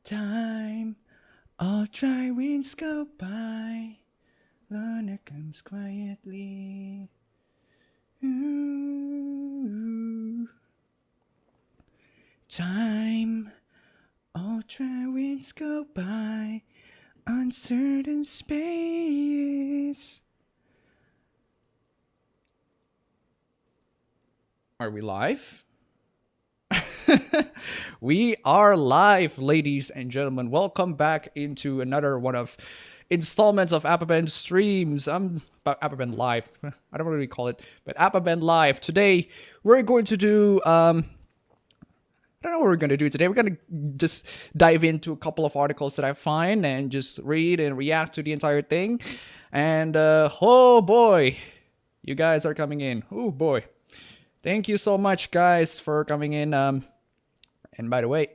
Time, all dry winds go by. Lorna comes quietly. Ooh. Time, all dry winds go by. Uncertain space. Are we live? We are live, ladies and gentlemen. Welcome back into another one of installments of appabend streams. I'm about appabend live. I don't really call it, but appabend live. Today we're going to do I don't know what we're going to do today. We're going to just dive into a couple of articles that I find and just read and react to the entire thing. And oh boy, you guys are coming in. Oh boy. Thank you so much, guys, for coming in. And by the way,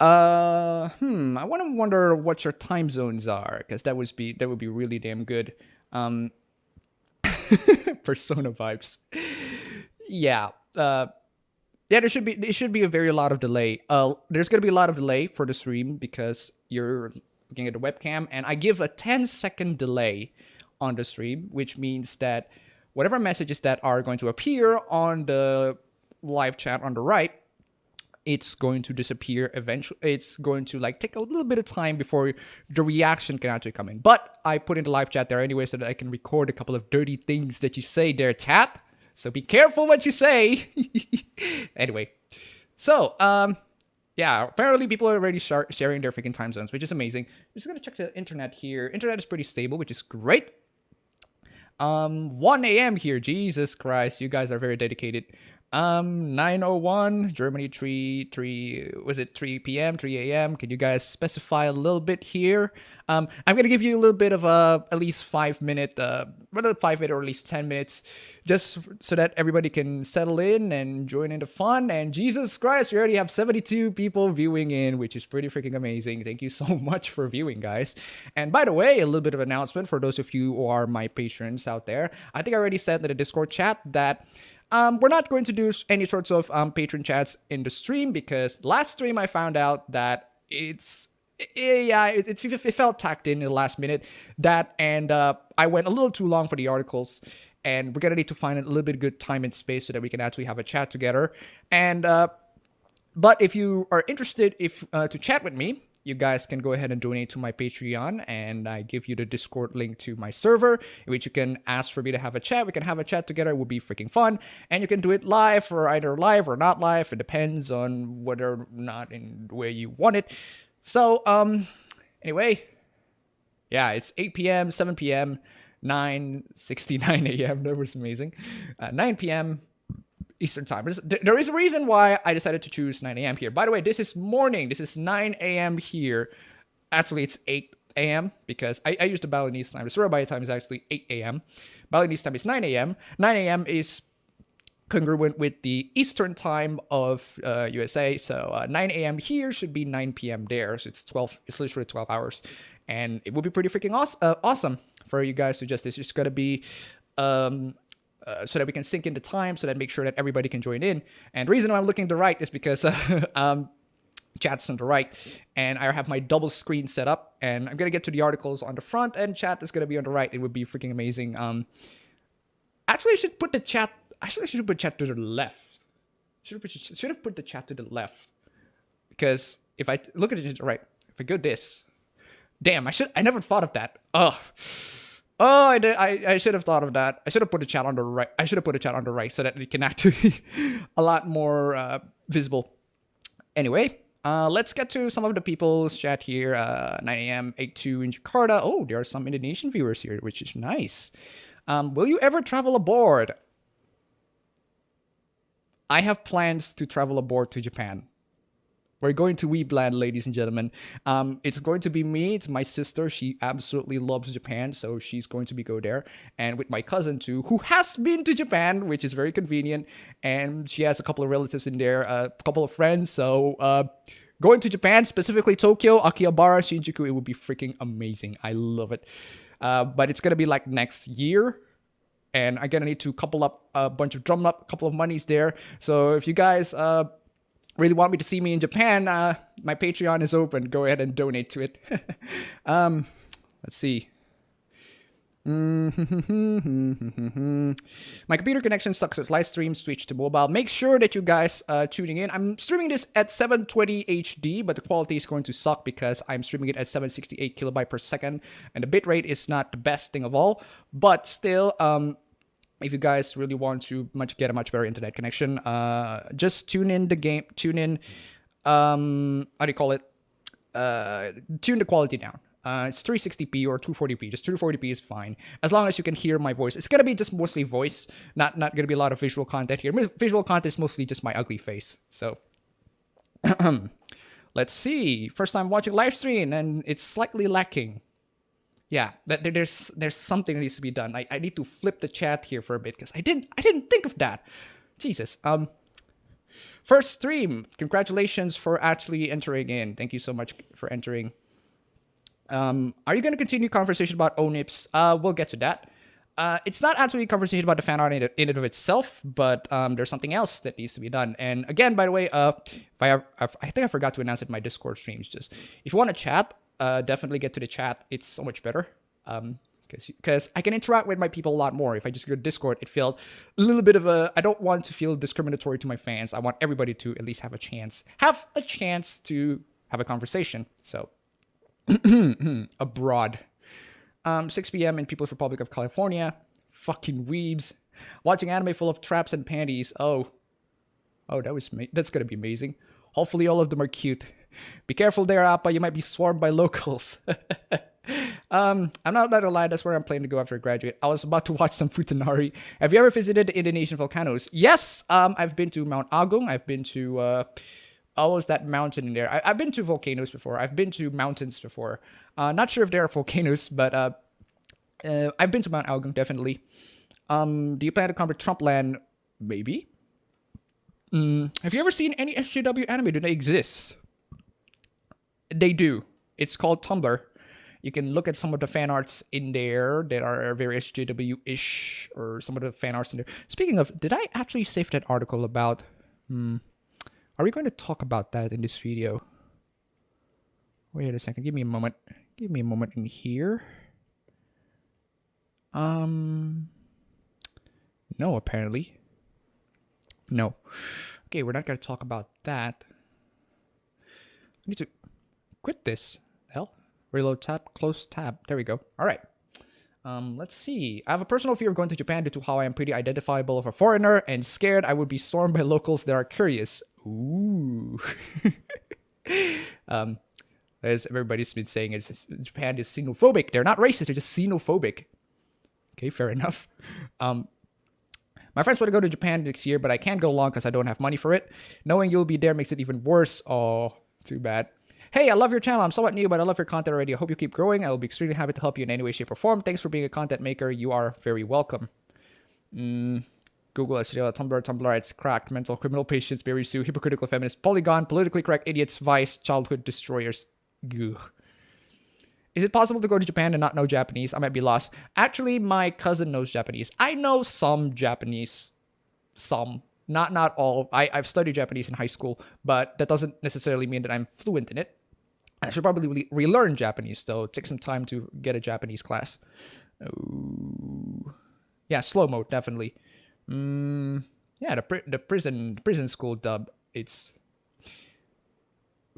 I want to wonder what your time zones are, because that would be really damn good. Persona vibes. Yeah. Yeah, there should be a very lot of delay. There's gonna be a lot of delay for the stream because you're looking at the webcam, and I give a 10-second delay on the stream, which means that whatever messages that are going to appear on the live chat on the right, it's going to disappear eventually. It's going to take a little bit of time before the reaction can actually come in. But I put in the live chat there anyway so that I can record a couple of dirty things that you say there, chat. So be careful what you say. Anyway, so yeah, apparently people are already sharing their freaking time zones, which is amazing. I'm just gonna check the internet here. Internet is pretty stable, which is great. 1 a.m. here. Jesus Christ, you guys are very dedicated. 9:01 Germany, 3 p.m., 3 a.m. Can you guys specify a little bit here? I'm gonna give you a little bit of at least 5 minute, whether 5 minute or at least 10 minutes, just so that everybody can settle in and join in the fun. And Jesus Christ, we already have 72 people viewing in, which is pretty freaking amazing. Thank you so much for viewing, guys. And by the way, a little bit of announcement for those of you who are my patrons out there. I think I already said in the Discord chat that we're not going to do any sorts of patron chats in the stream, because last stream I found out that it felt tacked in the last minute. That and I went a little too long for the articles, and we're gonna need to find a little bit of good time and space so that we can actually have a chat together. And but if you are interested to chat with me, you guys can go ahead and donate to my Patreon, and I give you the Discord link to my server, in which you can ask for me to have a chat. We can have a chat together. It will be freaking fun. And you can do it live, or either live or not live. It depends on whether or not in the way you want it. So, anyway, yeah, it's 8 p.m., 7 p.m., 9:69 a.m. That was amazing. 9 p.m. Eastern time. There is a reason why I decided to choose 9 a.m. here. By the way, this is morning. This is 9 a.m. here. Actually, it's 8 a.m. because I used the Balinese time. The Surabaya time is actually 8 a.m. Balinese time is 9 a.m. 9 a.m. is congruent with the Eastern time of USA. So 9 a.m. here should be 9 p.m. there. So it's 12. It's literally 12 hours. And it would be pretty freaking awesome for you guys to just... It's just going to be... so that we can sync in the time, so that make sure that everybody can join in. And the reason why I'm looking to the right is because chat's on the right, and I have my double screen set up, and I'm gonna get to the articles on the front, and chat is gonna be on the right. It would be freaking amazing. Actually, I should put the chat. Actually, I should put chat to the left. Should have put the chat to the left, because if I look at it to the right, if I go this, damn, I never thought of that. Oh, I should have thought of that. I should have put the chat on the right. I should have put the chat on the right so that it can actually a lot more visible. Anyway, let's get to some of the people's chat here. 9 a.m., 8:02 in Jakarta. Oh, there are some Indonesian viewers here, which is nice. Will you ever travel abroad? I have plans to travel abroad to Japan. We're going to Weebland, ladies and gentlemen. It's going to be me. It's my sister. She absolutely loves Japan, so she's going to go there. And with my cousin, too, who has been to Japan, which is very convenient. And she has a couple of relatives in there, a couple of friends. So going to Japan, specifically Tokyo, Akihabara, Shinjuku, it would be freaking amazing. I love it. But it's going to be next year. And I'm going to need to couple up a bunch of drum up, a couple of monies there. So if you guys... really want me to see me in Japan, my Patreon is open. Go ahead and donate to it. Let's see. My computer connection sucks with live stream. Switch to mobile. Make sure that you guys tuning in. I'm streaming this at 720 HD, but the quality is going to suck because I'm streaming it at 768 kilobyte per second, and the bitrate is not the best thing of all. But still, if you guys really want to get a much better internet connection, just tune in the game. Tune in. How do you call it? Tune the quality down. It's 360p or 240p. Just 240p is fine, as long as you can hear my voice. It's gonna be just mostly voice, not gonna be a lot of visual content here. Visual content is mostly just my ugly face. So, let's see. First time watching live stream, and it's slightly lacking. Yeah, there's something that needs to be done. I need to flip the chat here for a bit because I didn't think of that. Jesus. First stream. Congratulations for actually entering in. Thank you so much for entering. Are you going to continue conversation about ONIPs? We'll get to that. It's not actually a conversation about the fan art in and of itself, but there's something else that needs to be done. And again, by the way, I think I forgot to announce it in my Discord streams. Just if you want to chat, definitely get to the chat. It's so much better. Because I can interact with my people a lot more. If I just go to Discord, it felt a little bit of a... I don't want to feel discriminatory to my fans. I want everybody to at least have a chance to have a conversation. So... abroad. 6 p.m. in People's Republic of California. Fucking weebs. Watching anime full of traps and panties. Oh, that's gonna be amazing. Hopefully all of them are cute. Be careful there, Appa. You might be swarmed by locals. I'm not gonna lie. That's where I'm planning to go after I graduate. I was about to watch some Futanari. Have you ever visited the Indonesian volcanoes? Yes. I've been to Mount Agung. I've been to oh, was that mountain in there? I've been to volcanoes before. I've been to mountains before. Not sure if there are volcanoes, but I've been to Mount Agung, definitely. Do you plan to come to Trumpland? Maybe. Have you ever seen any SJW anime? Do they exist? They do. It's called Tumblr. You can look at some of the fan arts in there that are very SJW-ish, or some of the fan arts in there. Speaking of, did I actually save that article about... Are we going to talk about that in this video? Wait a second. Give me a moment. Give me a moment in here. No, apparently. No. Okay, we're not going to talk about that. I need to quit this. Hell. Reload tab. Close tab. There we go. All right. Let's see. I have a personal fear of going to Japan due to how I am pretty identifiable of a foreigner and scared I would be swarmed by locals that are curious. Ooh. As everybody's been saying, Japan is xenophobic. They're not racist, they're just xenophobic. Okay, fair enough. My friends want to go to Japan next year, but I can't go along because I don't have money for it. Knowing you'll be there makes it even worse. Oh, too bad. Hey, I love your channel. I'm somewhat new, but I love your content already. I hope you keep growing. I will be extremely happy to help you in any way, shape, or form. Thanks for being a content maker. You are very welcome. Google, Tumblr, it's cracked. Mental criminal patients, Berry Sue, hypocritical feminists, Polygon, politically correct idiots, Vice, childhood destroyers. Ugh. Is it possible to go to Japan and not know Japanese? I might be lost. Actually, my cousin knows Japanese. I know some Japanese. Some. Not all. I've studied Japanese in high school, but that doesn't necessarily mean that I'm fluent in it. I should probably relearn Japanese, though. Take some time to get a Japanese class. Ooh. Yeah, slow mode, definitely. Yeah, the prison school dub. It's...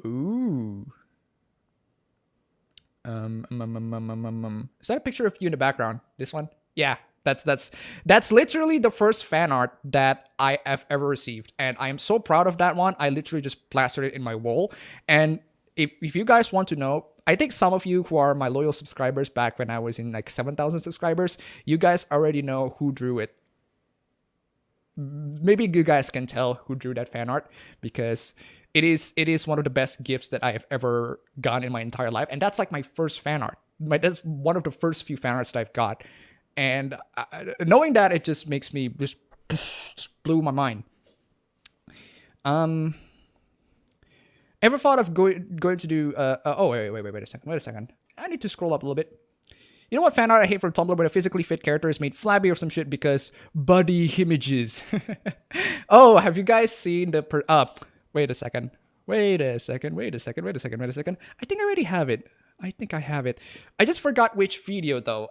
Ooh. Is that a picture of you in the background? This one? Yeah, that's literally the first fan art that I have ever received, and I am so proud of that one. I literally just plastered it in my wall. And if you guys want to know, I think some of you who are my loyal subscribers back when I was in like 7,000 subscribers, you guys already know who drew it. Maybe you guys can tell who drew that fan art, because it is one of the best gifts that I have ever gotten in my entire life. And that's like my first fan art. That's one of the first few fan arts that I've got. And knowing that, it just makes me just blew my mind. Ever thought of going to do... oh, wait a second. I need to scroll up a little bit. You know what fan art I hate from Tumblr, when a physically fit character is made flabby or some shit because body images. Oh, have you guys seen the... Wait a second. Wait a second. Wait a second. Wait a second. Wait a second. I think I already have it. I think I have it. I just forgot which video though.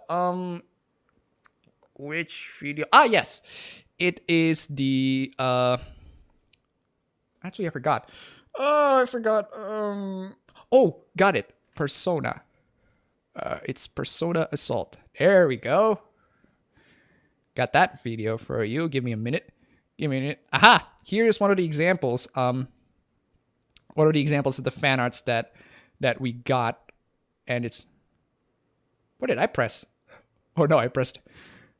Which video? Ah, yes. It is the actually I forgot. Oh, I forgot. Oh, got it. Persona. It's Persona Assault. There we go. Got that video for you. Give me a minute. Give me a minute. Aha! Here's one of the examples. One of the examples of the fan arts that we got, and it's. What did I press? Oh no, I pressed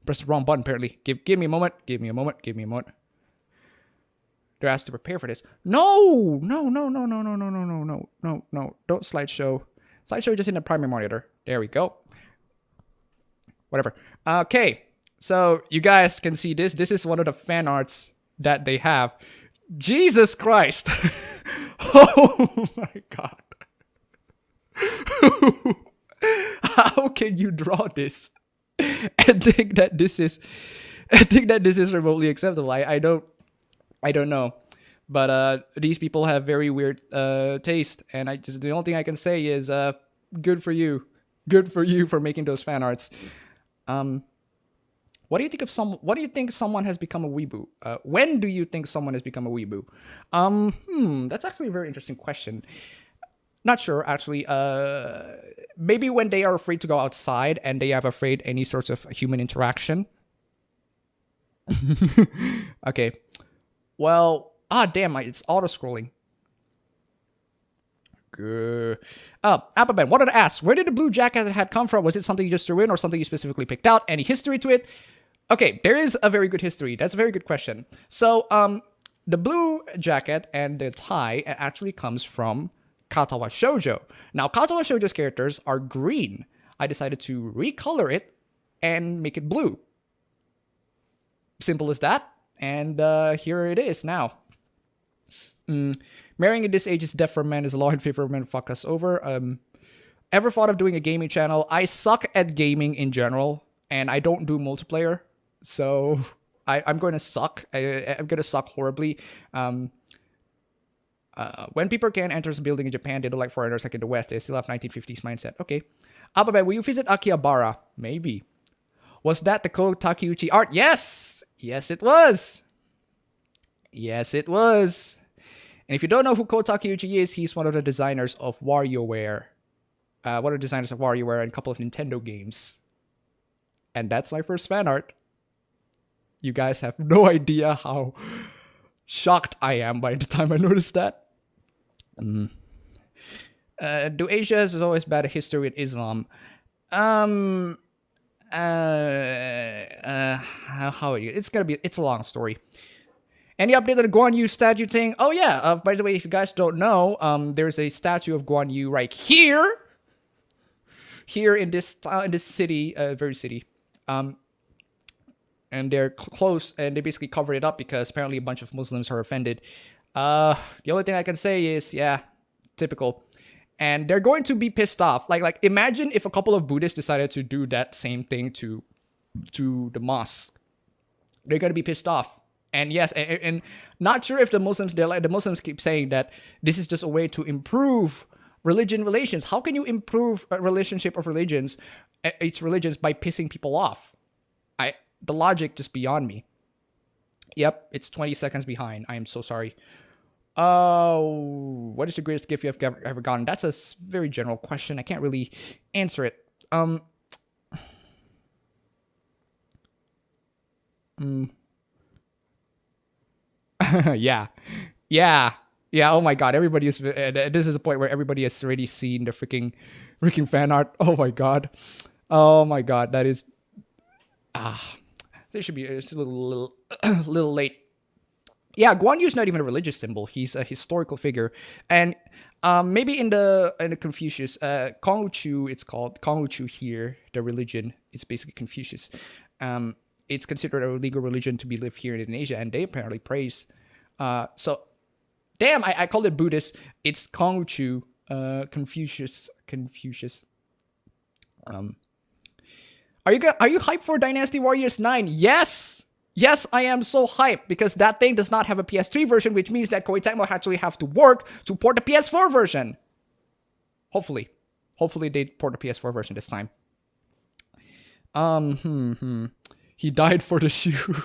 the wrong button. Apparently. Give me a moment. Give me a moment. Give me a moment. They're asked to prepare for this. No! No! No! No! No! No! No! No! No! No! No! No! Don't slideshow. Slideshow just in the primary monitor. There we go. Whatever. Okay. So you guys can see this. This is one of the fan arts that they have. Jesus Christ. Oh my God. How can you draw this and think that this is remotely acceptable? I don't know. But these people have very weird taste, and the only thing I can say is good for you. Good for you for making those fan arts. What do you think of what do you think someone has become a weeboo? When do you think someone has become a weeboo? That's actually a very interesting question. Not sure, actually. Maybe when they are afraid to go outside and they have afraid any sorts of human interaction. Okay. Well, damn, it's auto-scrolling. Good. Appabend, wanted to ask, where did the blue jacket had come from? Was it something you just threw in or something you specifically picked out? Any history to it? Okay, there is a very good history. That's a very good question. So, the blue jacket and the tie actually comes from Katawa Shoujo. Now, Katawa Shoujo's characters are green. I decided to recolor it and make it blue. Simple as that. And here it is now. Marrying at this age is death for men is a law in favor of men. Fuck us over. Ever thought of doing a gaming channel? I suck at gaming in general, and I don't do multiplayer. So I'm going to suck. I'm going to suck horribly. When people can enter a building in Japan, they don't like foreigners like in the West. They still have 1950s mindset. Okay. Appabend, will you visit Akihabara? Maybe. Was that the Ko Takeuchi art? Yes! Yes, it was. Yes, it was. And if you don't know who Ko Takeuchi is, he's one of the designers of WarioWare. One of the designers of WarioWare and a couple of Nintendo games. And that's my first fan art. You guys have no idea how shocked I am by the time I noticed that. Do Asia has always bad history with Islam? How are you? It's a long story. Any update on the Guan Yu statue thing? Oh yeah. By the way, if you guys don't know, there's a statue of Guan Yu right here. Here in this city, very city. And they're close, and they basically covered it up because apparently a bunch of Muslims are offended. The only thing I can say is, yeah, typical. And they're going to be pissed off. Like imagine if a couple of Buddhists decided to do that same thing to the mosque. They're going to be pissed off. And yes, and not sure if the Muslims keep saying that this is just a way to improve religion relations. How can you improve a relationship of religions, its religions, by pissing people off? The logic just beyond me. Yep, it's 20 seconds behind. I am so sorry. What is the greatest gift you have ever gotten? That's a very general question. I can't really answer it. Yeah. Oh my God, everybody is. This is the point where everybody has already seen the freaking fan art. Oh my God, that is. There should be. It's a little late. Yeah, Guan Yu is not even a religious symbol. He's a historical figure, and maybe in the Confucius, Konghuchu, it's called Konghuchu here. The religion, it's basically Confucius. It's considered a legal religion to be lived here in Indonesia, and they apparently praise. So, damn, I called it Buddhist. It's Konghuchu, Confucius. Are you hyped for Dynasty Warriors 9? Yes, Yes, I am so hyped because that thing does not have a PS3 version, which means that Koei Tecmo actually have to work to port the PS4 version. Hopefully. Hopefully they port the PS4 version this time. He died for the shoe.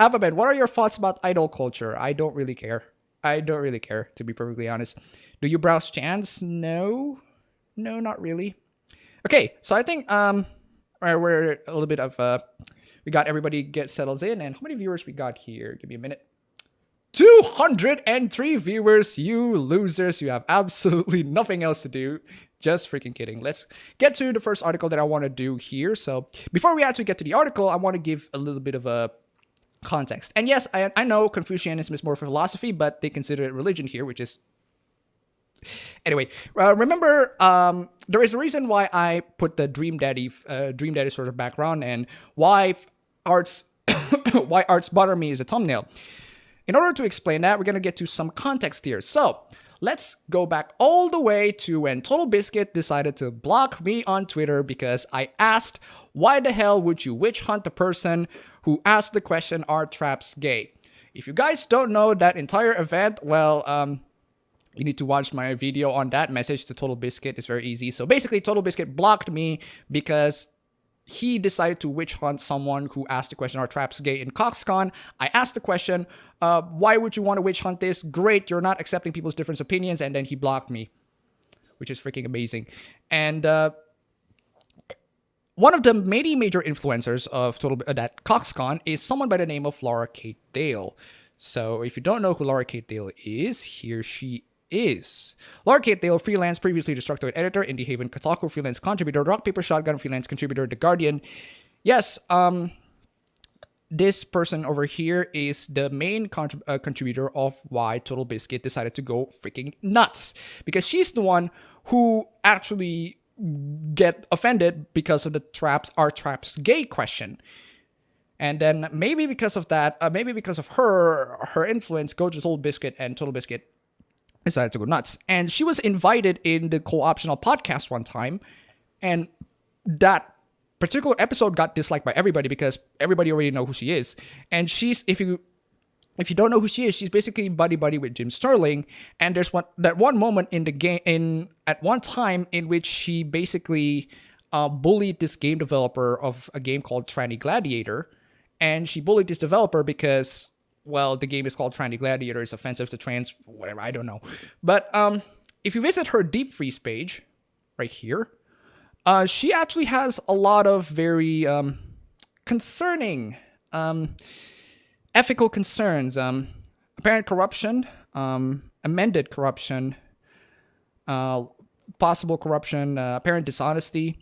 Appabend, what are your thoughts about idol culture? I don't really care. I don't really care, to be perfectly honest. Do you browse chants? No. No, not really. Okay, so I think we're a little bit of we got everybody get settled in, and how many viewers we got here? Give me a minute. 203 viewers, you losers. You have absolutely nothing else to do. Just freaking kidding. Let's get to the first article that I want to do here. So before we actually get to the article, I want to give a little bit of a context. And yes, I know Confucianism is more philosophy, but they consider it religion here, which is... Anyway, remember, there is a reason why I put the Dream Daddy sort of background and why arts bother me as a thumbnail. In order to explain that, we're going to get to some context here. So let's go back all the way to when Total Biscuit decided to block me on Twitter because I asked, why the hell would you witch hunt the person who asked the question, are traps gay? If you guys don't know that entire event, well, you need to watch my video on that. Message to Total Biscuit. It's very easy. So basically, Total Biscuit blocked me because he decided to witch hunt someone who asked the question, are traps gay in CoxCon? I asked the question, why would you want to witch hunt this? Great, you're not accepting people's different opinions. And then he blocked me, which is freaking amazing. And one of the many major influencers of that CoxCon is someone by the name of Laura Kate Dale. So if you don't know who Laura Kate Dale is, here she is. Laura Kate Dale, freelance, previously Destructoid editor, Indie Haven, Kotaku, freelance contributor, Rock Paper Shotgun, freelance contributor, The Guardian. Yes, this person over here is the main contributor of why Total Biscuit decided to go freaking nuts. Because she's the one who actually get offended because of the are traps gay question. And then maybe because of that, maybe because of her influence, Go to Total Biscuit and Total Biscuit decided to go nuts. And she was invited in the Co-Optional podcast one time, and that particular episode got disliked by everybody because everybody already know who she is. And she's, if you don't know who she is, she's basically buddy with Jim Sterling. And there's that one moment in the game, at one time in which she basically bullied this game developer of a game called Tranny Gladiator. And she bullied this developer because, well, the game is called Tranny Gladiator. It's offensive to trans, whatever, I don't know. But if you visit her Deep Freeze page, right here, she actually has a lot of very concerning ethical concerns. Apparent corruption, amended corruption, possible corruption, apparent dishonesty.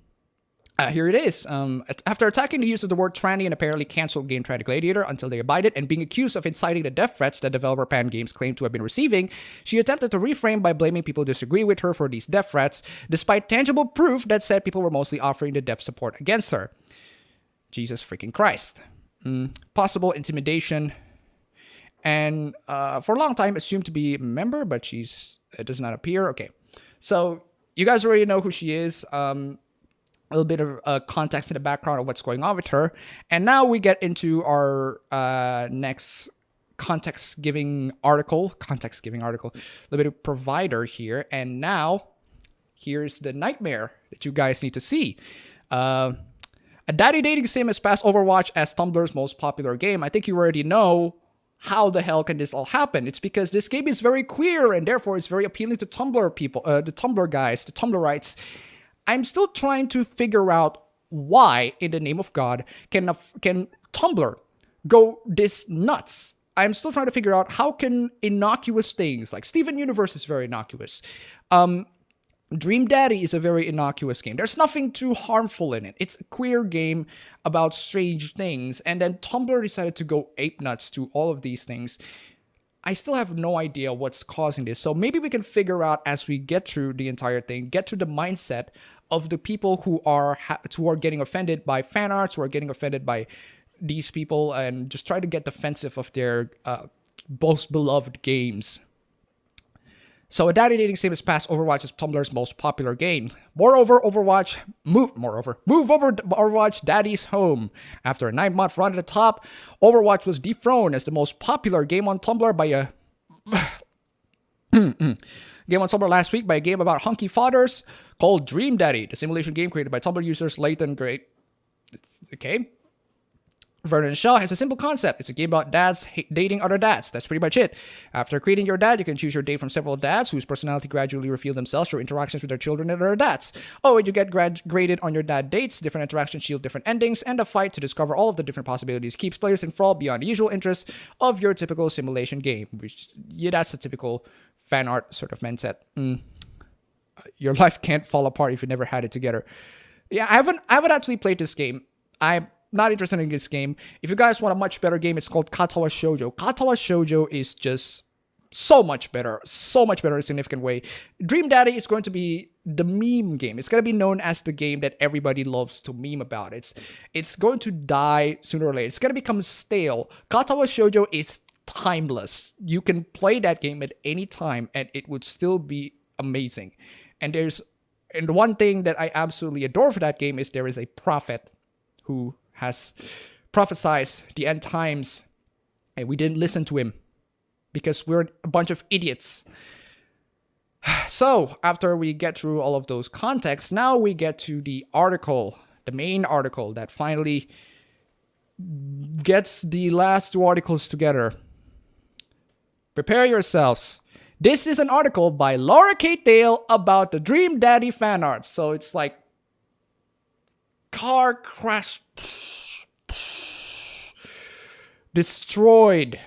Here it is. After attacking the use of the word tranny and apparently canceled game Tranny Gladiator until they abided, and being accused of inciting the death threats that developer Pan Games claimed to have been receiving, she attempted to reframe by blaming people who disagree with her for these death threats, despite tangible proof that said people were mostly offering the death support against her. Jesus freaking Christ. Possible intimidation. And for a long time assumed to be a member, but it does not appear. Okay. So you guys already know who she is. A little bit of context in the background of what's going on with her. And now we get into our next context-giving article. A little bit of provider here. And now, here's the nightmare that you guys need to see. A daddy dating sim has passed Overwatch as Tumblr's most popular game. I think you already know how the hell can this all happen. It's because this game is very queer, and therefore it's very appealing to Tumblr people, the Tumblr guys, the Tumblrites. I'm still trying to figure out why, in the name of God, can Tumblr go this nuts. I'm still trying to figure out how can innocuous things, like Steven Universe is very innocuous. Dream Daddy is a very innocuous game. There's nothing too harmful in it. It's a queer game about strange things. And then Tumblr decided to go ape nuts to all of these things. I still have no idea what's causing this. So maybe we can figure out as we get through the entire thing, get to the mindset of the people who are getting offended by fan arts, who are getting offended by these people, and just try to get defensive of their most beloved games. So a daddy dating sim has passed Overwatch as Tumblr's most popular game. Moreover, move over Overwatch Daddy's home. After a 9-month run at the top, Overwatch was dethroned as the most popular game on Tumblr by a game on Tumblr last week by a game about hunky fathers called Dream Daddy, the simulation game created by Tumblr users Leighton Great. Okay. Vernon Shaw has a simple concept. It's a game about dads dating other dads. That's pretty much it. After creating your dad, you can choose your date from several dads whose personality gradually reveal themselves through interactions with their children and other dads. Oh, and you get graded on your dad dates. Different interactions yield different endings, and a fight to discover all of the different possibilities keeps players enthralled beyond the usual interests of your typical simulation game. Which, yeah, that's a typical fan art sort of mindset. Your life can't fall apart if you never had it together. Yeah, I haven't actually played this game. I'm not interested in this game. If you guys want a much better game, it's called Katawa Shoujo. Katawa Shoujo is just so much better in a significant way. Dream Daddy is going to be the meme game. It's going to be known as the game that everybody loves to meme about. It's going to die sooner or later. It's going to become stale. Katawa Shoujo is timeless. You can play that game at any time and it would still be amazing. And one thing that I absolutely adore for that game is there is a prophet who has prophesied the end times, and we didn't listen to him because we're a bunch of idiots. So, after we get through all of those contexts, now we get to the article, the main article that finally gets the last two articles together. Prepare yourselves. This is an article by Laura Kate Dale about the Dream Daddy fan art. So it's like car crash, destroyed.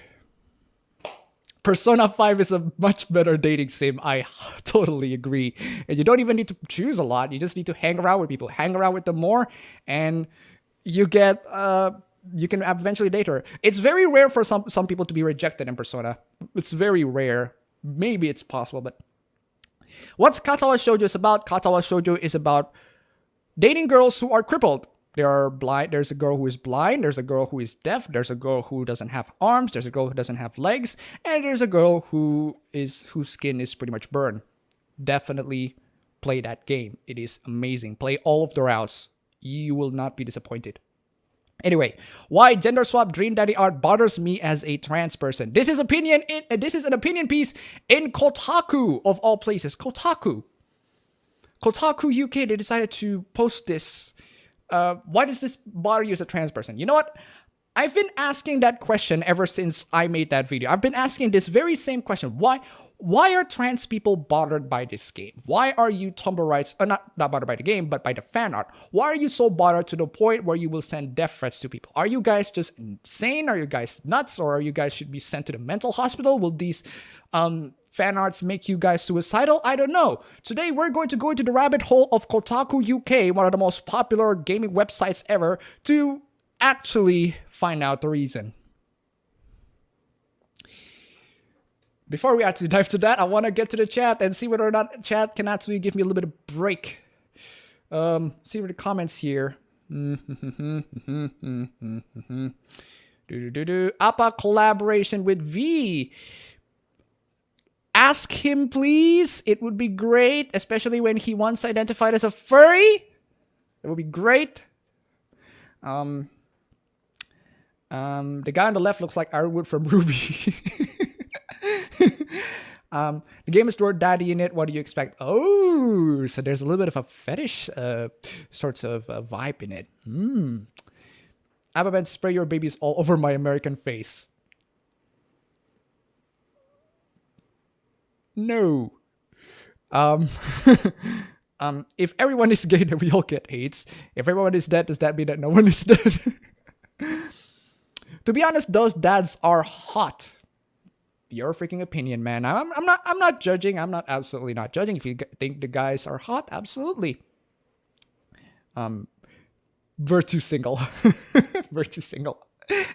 Persona 5 is a much better dating sim. I totally agree. And you don't even need to choose a lot. You just need to hang around with people. Hang around with them more, and you get you can eventually date her. It's very rare for some people to be rejected in Persona. It's very rare. Maybe it's possible, but what's Katawa Shoujo is about? Katawa Shoujo is about dating girls who are crippled. They are blind. There's a girl who is blind. There's a girl who is deaf. There's a girl who doesn't have arms. There's a girl who doesn't have legs. And there's a girl whose skin is pretty much burned. Definitely play that game. It is amazing. Play all of the routes. You will not be disappointed. Anyway, why gender swap Dream Daddy art bothers me as a trans person. This is an opinion piece in Kotaku of all places. Kotaku UK, they decided to post this. Why does this bother you as a trans person? You know what? I've been asking that question ever since I made that video. I've been asking this very same question. Why are trans people bothered by this game? Why are you Tumblrites, not bothered by the game, but by the fan art? Why are you so bothered to the point where you will send death threats to people? Are you guys just insane? Are you guys nuts? Or are you guys should be sent to the mental hospital? Will these fan arts make you guys suicidal? I don't know. Today we're going to go into the rabbit hole of Kotaku UK, one of the most popular gaming websites ever, to actually find out the reason. Before we actually dive to that, I want to get to the chat and see whether or not chat can actually give me a little bit of break. See what the comments here. Appa collaboration with V. Ask him, please. It would be great, especially when he once identified as a furry. It would be great. The guy on the left looks like Ironwood from Ruby. The game is Lord Daddy in it. What do you expect? Oh, so there's a little bit of a fetish sorts of vibe in it. Appabend, spray your babies all over my American face. No. If everyone is gay, then we all get AIDS. If everyone is dead, does that mean that no one is dead? To be honest, those dads are hot. Your freaking opinion, man. I'm not judging. I'm not absolutely not judging. If you think the guys are hot, absolutely. Virtue single. Virtue single.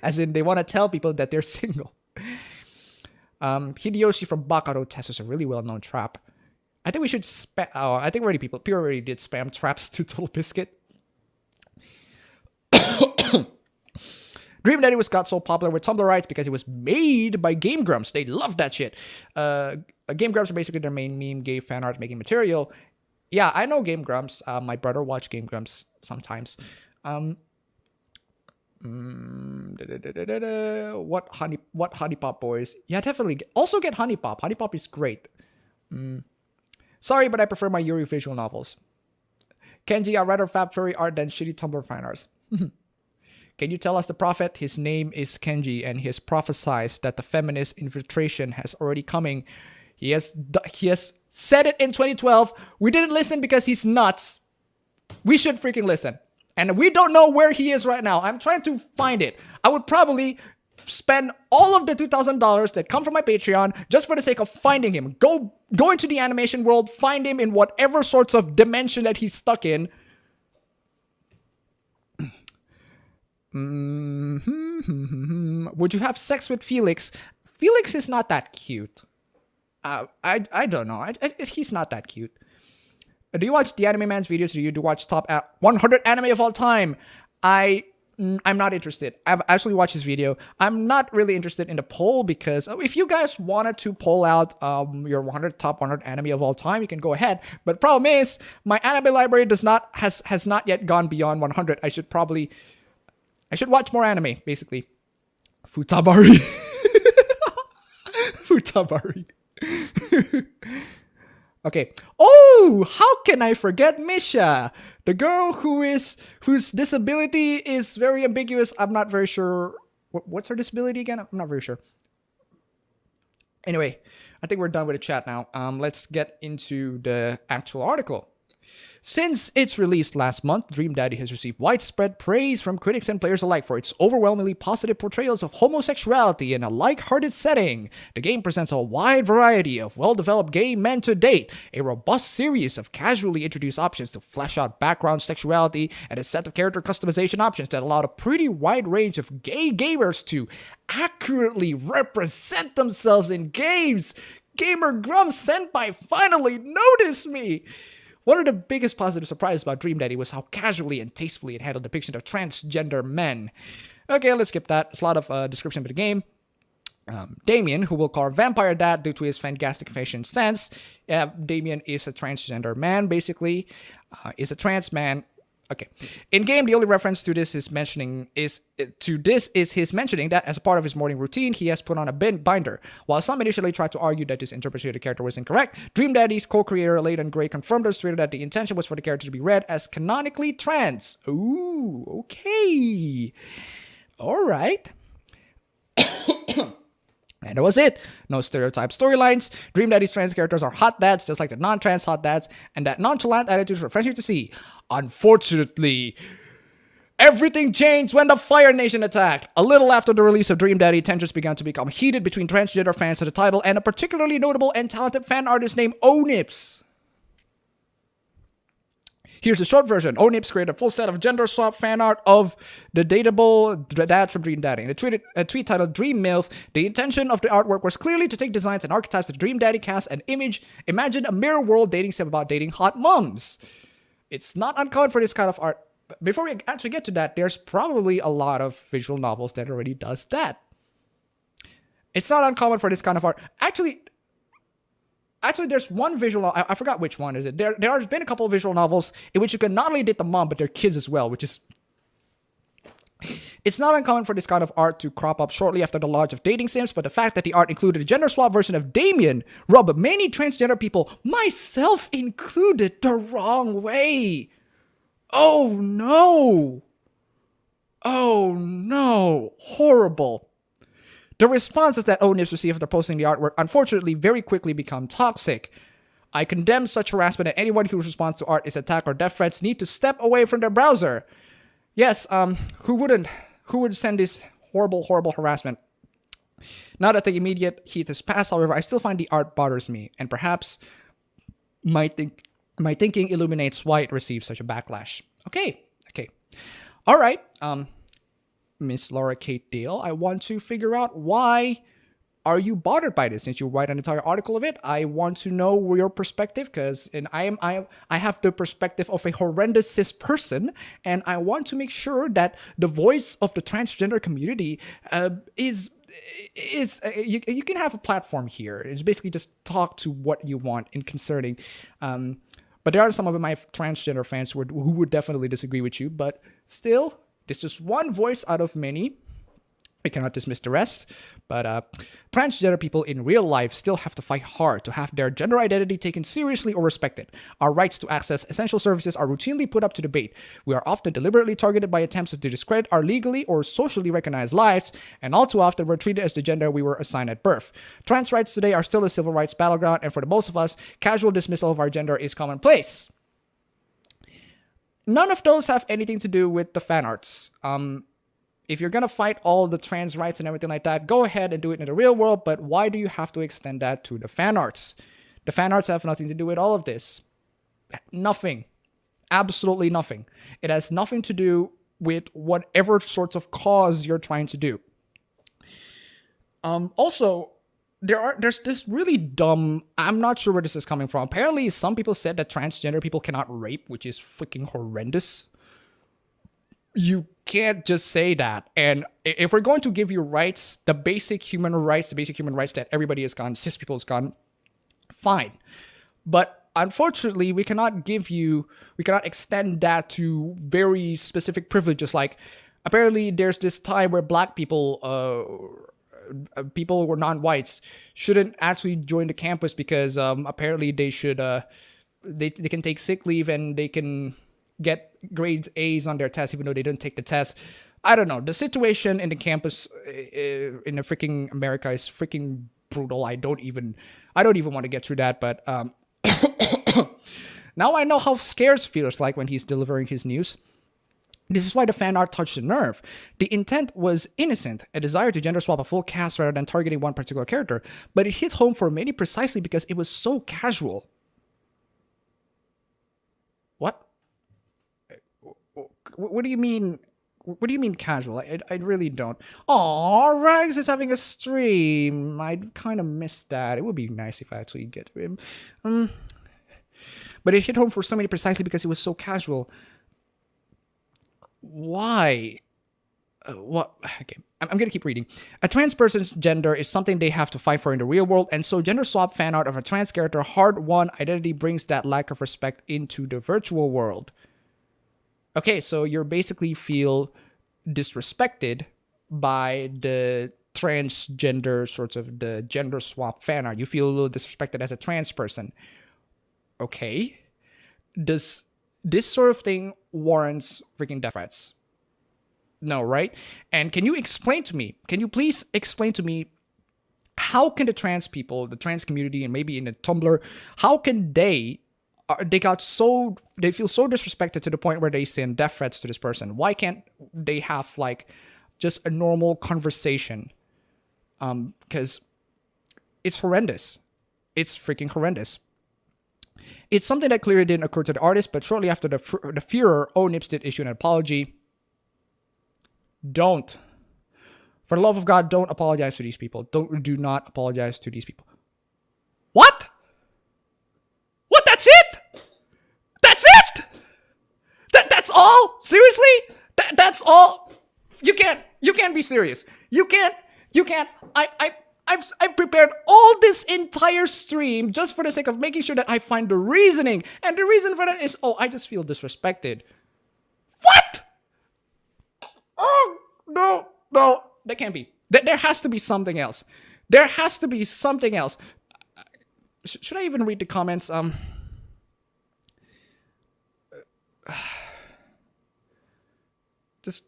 As in, they want to tell people that they're single. Hideyoshi from Bakaro Test is a really well-known trap. I think we should spam. Oh, I think people already did spam traps to Total Biscuit. Dream Daddy was got so popular with Tumblr rights because it was made by Game Grumps. They love that shit. Game Grumps are basically their main meme, gay fan art making material. Yeah, I know Game Grumps. My brother watched Game Grumps sometimes. What Honey Pop boys? Yeah, definitely. Also get Honey Pop. Honey Pop is great. Sorry, but I prefer my Yuri visual novels. Kenji, I'd rather fab furry art than shitty Tumblr fan arts. Can you tell us the prophet? His name is Kenji, and he has prophesied that the feminist infiltration has already coming. He has said it in 2012. We didn't listen because he's nuts. We should freaking listen. And we don't know where he is right now. I'm trying to find it. I would probably spend all of the $2,000 that come from my Patreon just for the sake of finding him. Go into the animation world, find him in whatever sorts of dimension that he's stuck in. Would you have sex with Felix? Felix is not that cute. I don't know. He's not that cute. Do you watch the Anime Man's videos? Do you watch top 100 anime of all time? I'm not interested. I've actually watched his video. I'm not really interested in the poll because if you guys wanted to poll out your top 100 anime of all time, you can go ahead. But the problem is my anime library has not yet gone beyond 100. I should watch more anime, basically. Futabari. Futabari. Okay. Oh, how can I forget Misha? The girl whose disability is very ambiguous. I'm not very sure. What's her disability again? I'm not very sure. Anyway, I think we're done with the chat now. Let's get into the actual article. Since its release last month, Dream Daddy has received widespread praise from critics and players alike for its overwhelmingly positive portrayals of homosexuality in a light-hearted setting. The game presents a wide variety of well-developed gay men to date, a robust series of casually introduced options to flesh out background sexuality, and a set of character customization options that allow a pretty wide range of gay gamers to accurately represent themselves in games. Gamer Grumps Senpai finally noticed me! One of the biggest positive surprises about Dream Daddy was how casually and tastefully it handled depiction of transgender men. Okay, let's skip that. It's a lot of description of the game. Damien, who we'll call Vampire Dad due to his fantastic fashion sense. Damien is a transgender man, basically. Is a trans man. Okay. In game, the only reference to this is his mentioning that as a part of his morning routine, he has put on a binder. While some initially tried to argue that this interpretation of the character was incorrect, Dream Daddy's co-creator Leighton Gray confirmed or stated that the intention was for the character to be read as canonically trans. Ooh, okay. All right. And that was it. No stereotype storylines. Dream Daddy's trans characters are hot dads, just like the non-trans hot dads, and that nonchalant attitude is refreshing to see. Unfortunately, everything changed when the Fire Nation attacked. A little after the release of Dream Daddy, tensions began to become heated between transgender fans of the title and a particularly notable and talented fan artist named Onips. Here's the short version. Onips created a full set of gender swap fan art of the dateable dads from Dream Daddy. In a tweet titled Dream MILF, the intention of the artwork was clearly to take designs and archetypes of the Dream Daddy cast and imagine a mirror world dating sim about dating hot moms. It's not uncommon for this kind of art. Before we actually get to that, there's probably a lot of visual novels that already does that. It's not uncommon for this kind of art. Actually, there's one visual. I forgot which one is it. There has been a couple of visual novels in which you can not only date the mom but their kids as well, which is. It's not uncommon for this kind of art to crop up shortly after the launch of dating sims, but the fact that the art included a gender swap version of Damien rubbed many transgender people, myself included, the wrong way. Oh no! Oh no! Horrible. The responses that Onips received after posting the artwork unfortunately very quickly become toxic. I condemn such harassment, and anyone whose response to art is attack or death threats need to step away from their browser. Yes, who wouldn't? Who would send this horrible, horrible harassment? Now that the immediate heat has passed, however, I still find the art bothers me, and perhaps my thinking illuminates why it received such a backlash. Okay. All right, Miss Laura Kate Dale, I want to figure out why are you bothered by this? Since you write an entire article of it, I want to know your perspective, because I have the perspective of a horrendous cis person, and I want to make sure that the voice of the transgender community is you can have a platform here. It's basically just talk to what you want in concerning. But there are some of my transgender fans who would definitely disagree with you. But still, this is one voice out of many. We cannot dismiss the rest, but transgender people in real life still have to fight hard to have their gender identity taken seriously or respected. Our rights to access essential services are routinely put up to debate. We are often deliberately targeted by attempts to discredit our legally or socially recognized lives, and all too often we're treated as the gender we were assigned at birth. Trans rights today are still a civil rights battleground, and for the most of us, casual dismissal of our gender is commonplace. None of those have anything to do with the fan arts. If you're going to fight all the trans rights and everything like that, go ahead and do it in the real world, but why do you have to extend that to the fan arts? The fan arts have nothing to do with all of this. Nothing. Absolutely nothing. It has nothing to do with whatever sorts of cause you're trying to do. Also, there's this really dumb, I'm not sure where this is coming from. Apparently, some people said that transgender people cannot rape, which is freaking horrendous. You can't just say that. And if we're going to give you rights, the basic human rights that everybody has gotten, cis people has gotten, fine. But unfortunately, we cannot extend that to very specific privileges. Like, apparently there's this time where black people, people who are non-whites, shouldn't actually join the campus because apparently they should, they can take sick leave and they can get grades A's on their test even though they didn't take the test. I don't know. The situation in the campus in the freaking America is freaking brutal. I don't even want to get through that, but now I know how Scares feels like when he's delivering his news. This is why the fan art touched the nerve. The intent was innocent, a desire to gender swap a full cast rather than targeting one particular character, but it hit home for many precisely because it was so casual. What? What do you mean? What do you mean casual? I really don't. Aw, Rags is having a stream. I kind of missed that. It would be nice if I actually get him. But it hit home for so many precisely because it was so casual. Why? What? Okay, I'm gonna keep reading. A trans person's gender is something they have to fight for in the real world, and so gender swap fan art of a trans character hard-won identity brings that lack of respect into the virtual world. Okay, so you basically feel disrespected by the transgender sorts of the gender swap fan art. You feel a little disrespected as a trans person. Okay. Does this sort of thing warrants freaking death threats? No, right? And can you please explain to me how can the trans people, the trans community, and maybe in the Tumblr, how can they feel so disrespected to the point where they send death threats to this person? Why can't they have like just a normal conversation? Because it's horrendous. It's freaking horrendous. It's something that clearly didn't occur to the artist, but shortly after the Führer, Nips did issue an apology. Don't. For the love of God, don't apologize to these people. Do not apologize to these people. What? What? That's it? That's it? That's all? Seriously? That's all? You can't be serious. You can't. I've prepared all this entire stream just for the sake of making sure that I find the reasoning. And the reason for that is, I just feel disrespected. What? Oh, no. That can't be. There has to be something else. There has to be something else. Should I even read the comments? Just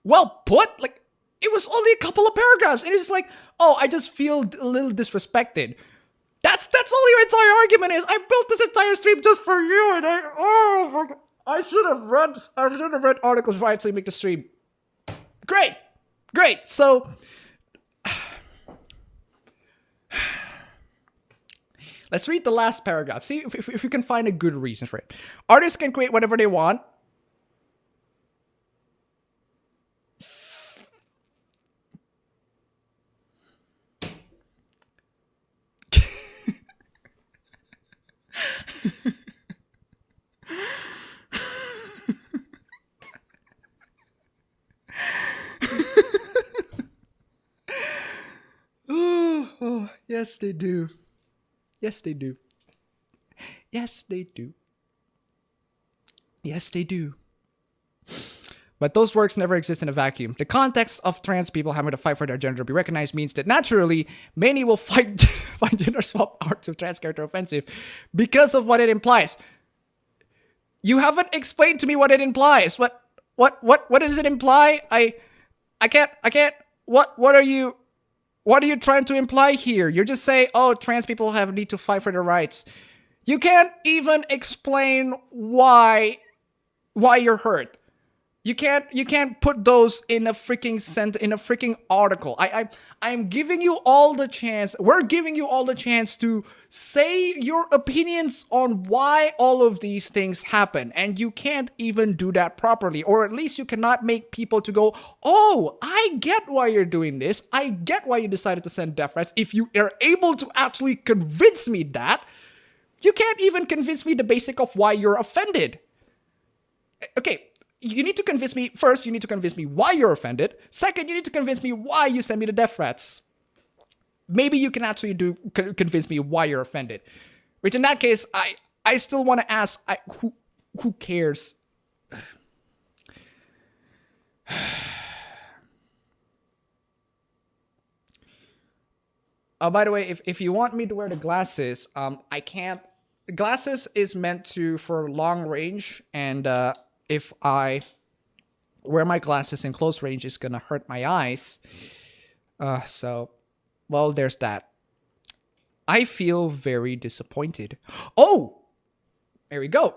well put. Like, it was only a couple of paragraphs, and it's like, I just feel a little disrespected. That's all your entire argument is. I built this entire stream just for you, and I should have read articles before I actually make the stream. Great. So, let's read the last paragraph. See if you can find a good reason for it. Artists can create whatever they want. Yes, they do. Yes, they do. Yes, they do. Yes, they do. But those works never exist in a vacuum. The context of trans people having to fight for their gender to be recognized means that naturally, many will find gender swap arts of trans character offensive because of what it implies. You haven't explained to me what it implies. What does it imply? I can't. What are you trying to imply here? You're just saying, oh, trans people need to fight for their rights. You can't even explain why you're hurt. You can't put those in a freaking article. I'm giving you all the chance. We're giving you all the chance to say your opinions on why all of these things happen, and you can't even do that properly, or at least you cannot make people to go, "Oh, I get why you're doing this. I get why you decided to send death threats." If you are able to actually convince me that, you can't even convince me the basic of why you're offended. Okay. You need to convince me, first, you need to convince me why you're offended. Second, you need to convince me why you send me the death threats. Maybe you can actually convince me why you're offended. Which in that case, I still want to ask, who cares? By the way, if you want me to wear the glasses, I can't. Glasses is meant for long range, and if I wear my glasses in close range, it's gonna hurt my eyes. So, well, there's that. I feel very disappointed. Oh, there we go.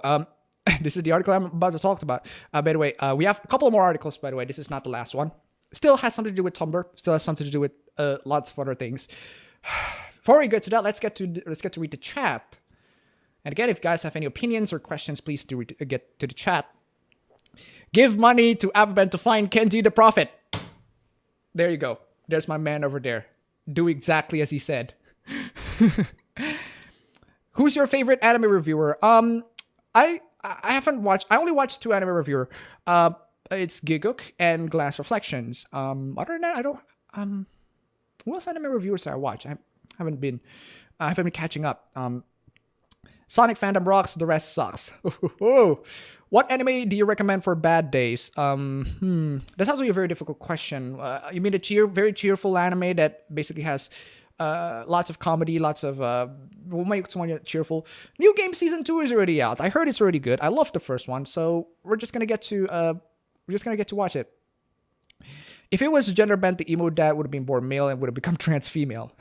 This is the article I'm about to talk about. By the way, we have a couple more articles. By the way, this is not the last one. Still has something to do with Tumblr. Still has something to do with lots of other things. Before we get to that, let's get to read the chat. And again, if you guys have any opinions or questions, please do get to the chat. Give money to appabend to find Kenji the Prophet. There you go. There's my man over there. Do exactly as he said. Who's your favorite anime reviewer? I haven't watched. I only watched 2 anime reviewer. It's Giguk and Glass Reflections. Other than that, I don't. Who else anime reviewers I watch? I haven't been catching up. Sonic fandom rocks, the rest sucks. What anime do you recommend for bad days? That's actually a very difficult question. You mean a very cheerful anime that basically has lots of comedy, lots of will make someone cheerful. New Game Season 2 is already out. I heard it's already good. I loved the first one, so we're just gonna get to watch it. If it was gender bent, the emo dad would have been born male and would have become trans female.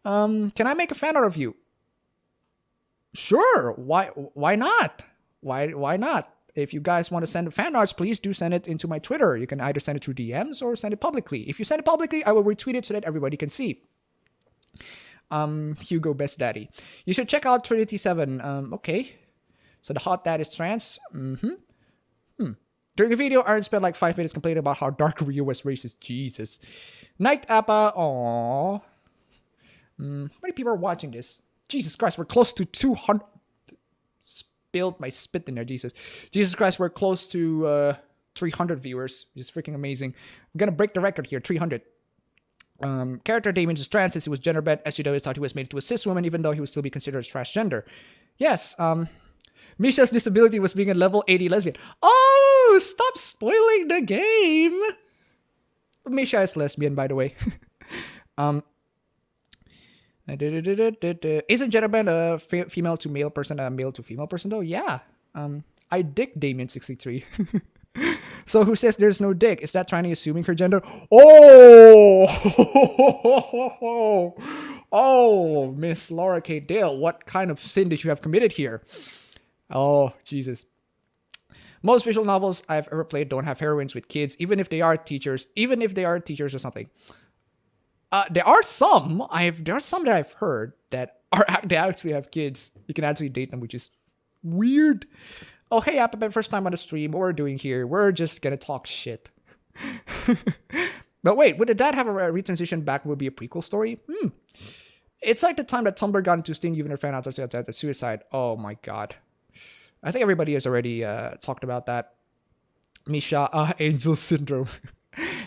Can I make a fan art of you? Sure. Why not? Why not? If you guys want to send fan arts, please do send it into my Twitter. You can either send it through DMs or send it publicly. If you send it publicly, I will retweet it so that everybody can see. Hugo Best Daddy. You should check out Trinity 7. Okay. So the hot dad is trans. During the video, Aaron spent like 5 minutes complaining about how Dark Rio was racist. Jesus. Night Appa. Aww. How many people are watching this? Jesus Christ, we're close to 200. Spilled my spit in there, Jesus. Jesus Christ, we're close to 300 viewers, which is freaking amazing. I'm gonna break the record here, 300. Character Damien is trans since he was gender bent. SJW thought he was made into a cis woman, even though he would still be considered as transgender. Yes, Misha's disability was being a level 80 lesbian. Oh, stop spoiling the game. Misha is lesbian, by the way. Isn't gender bent a female to male person, a male to female person though? Yeah. I dick Damien63. So who says there's no dick? Is that trying to assuming her gender? Oh! Oh, Miss Laura K. Dale, what kind of sin did you have committed here? Oh, Jesus. Most visual novels I've ever played don't have heroines with kids, even if they are teachers or something. There are some that I've heard that they actually have kids. You can actually date them, which is weird. Oh, hey, appabend, first time on the stream. What we're doing here, we're just gonna talk shit. But wait, would the dad have a retransition back would be a prequel story? It's like the time that Tumblr got into Steam, even their fan outs at suicide. Oh my god. I think everybody has already talked about that. Misha, Angel Syndrome.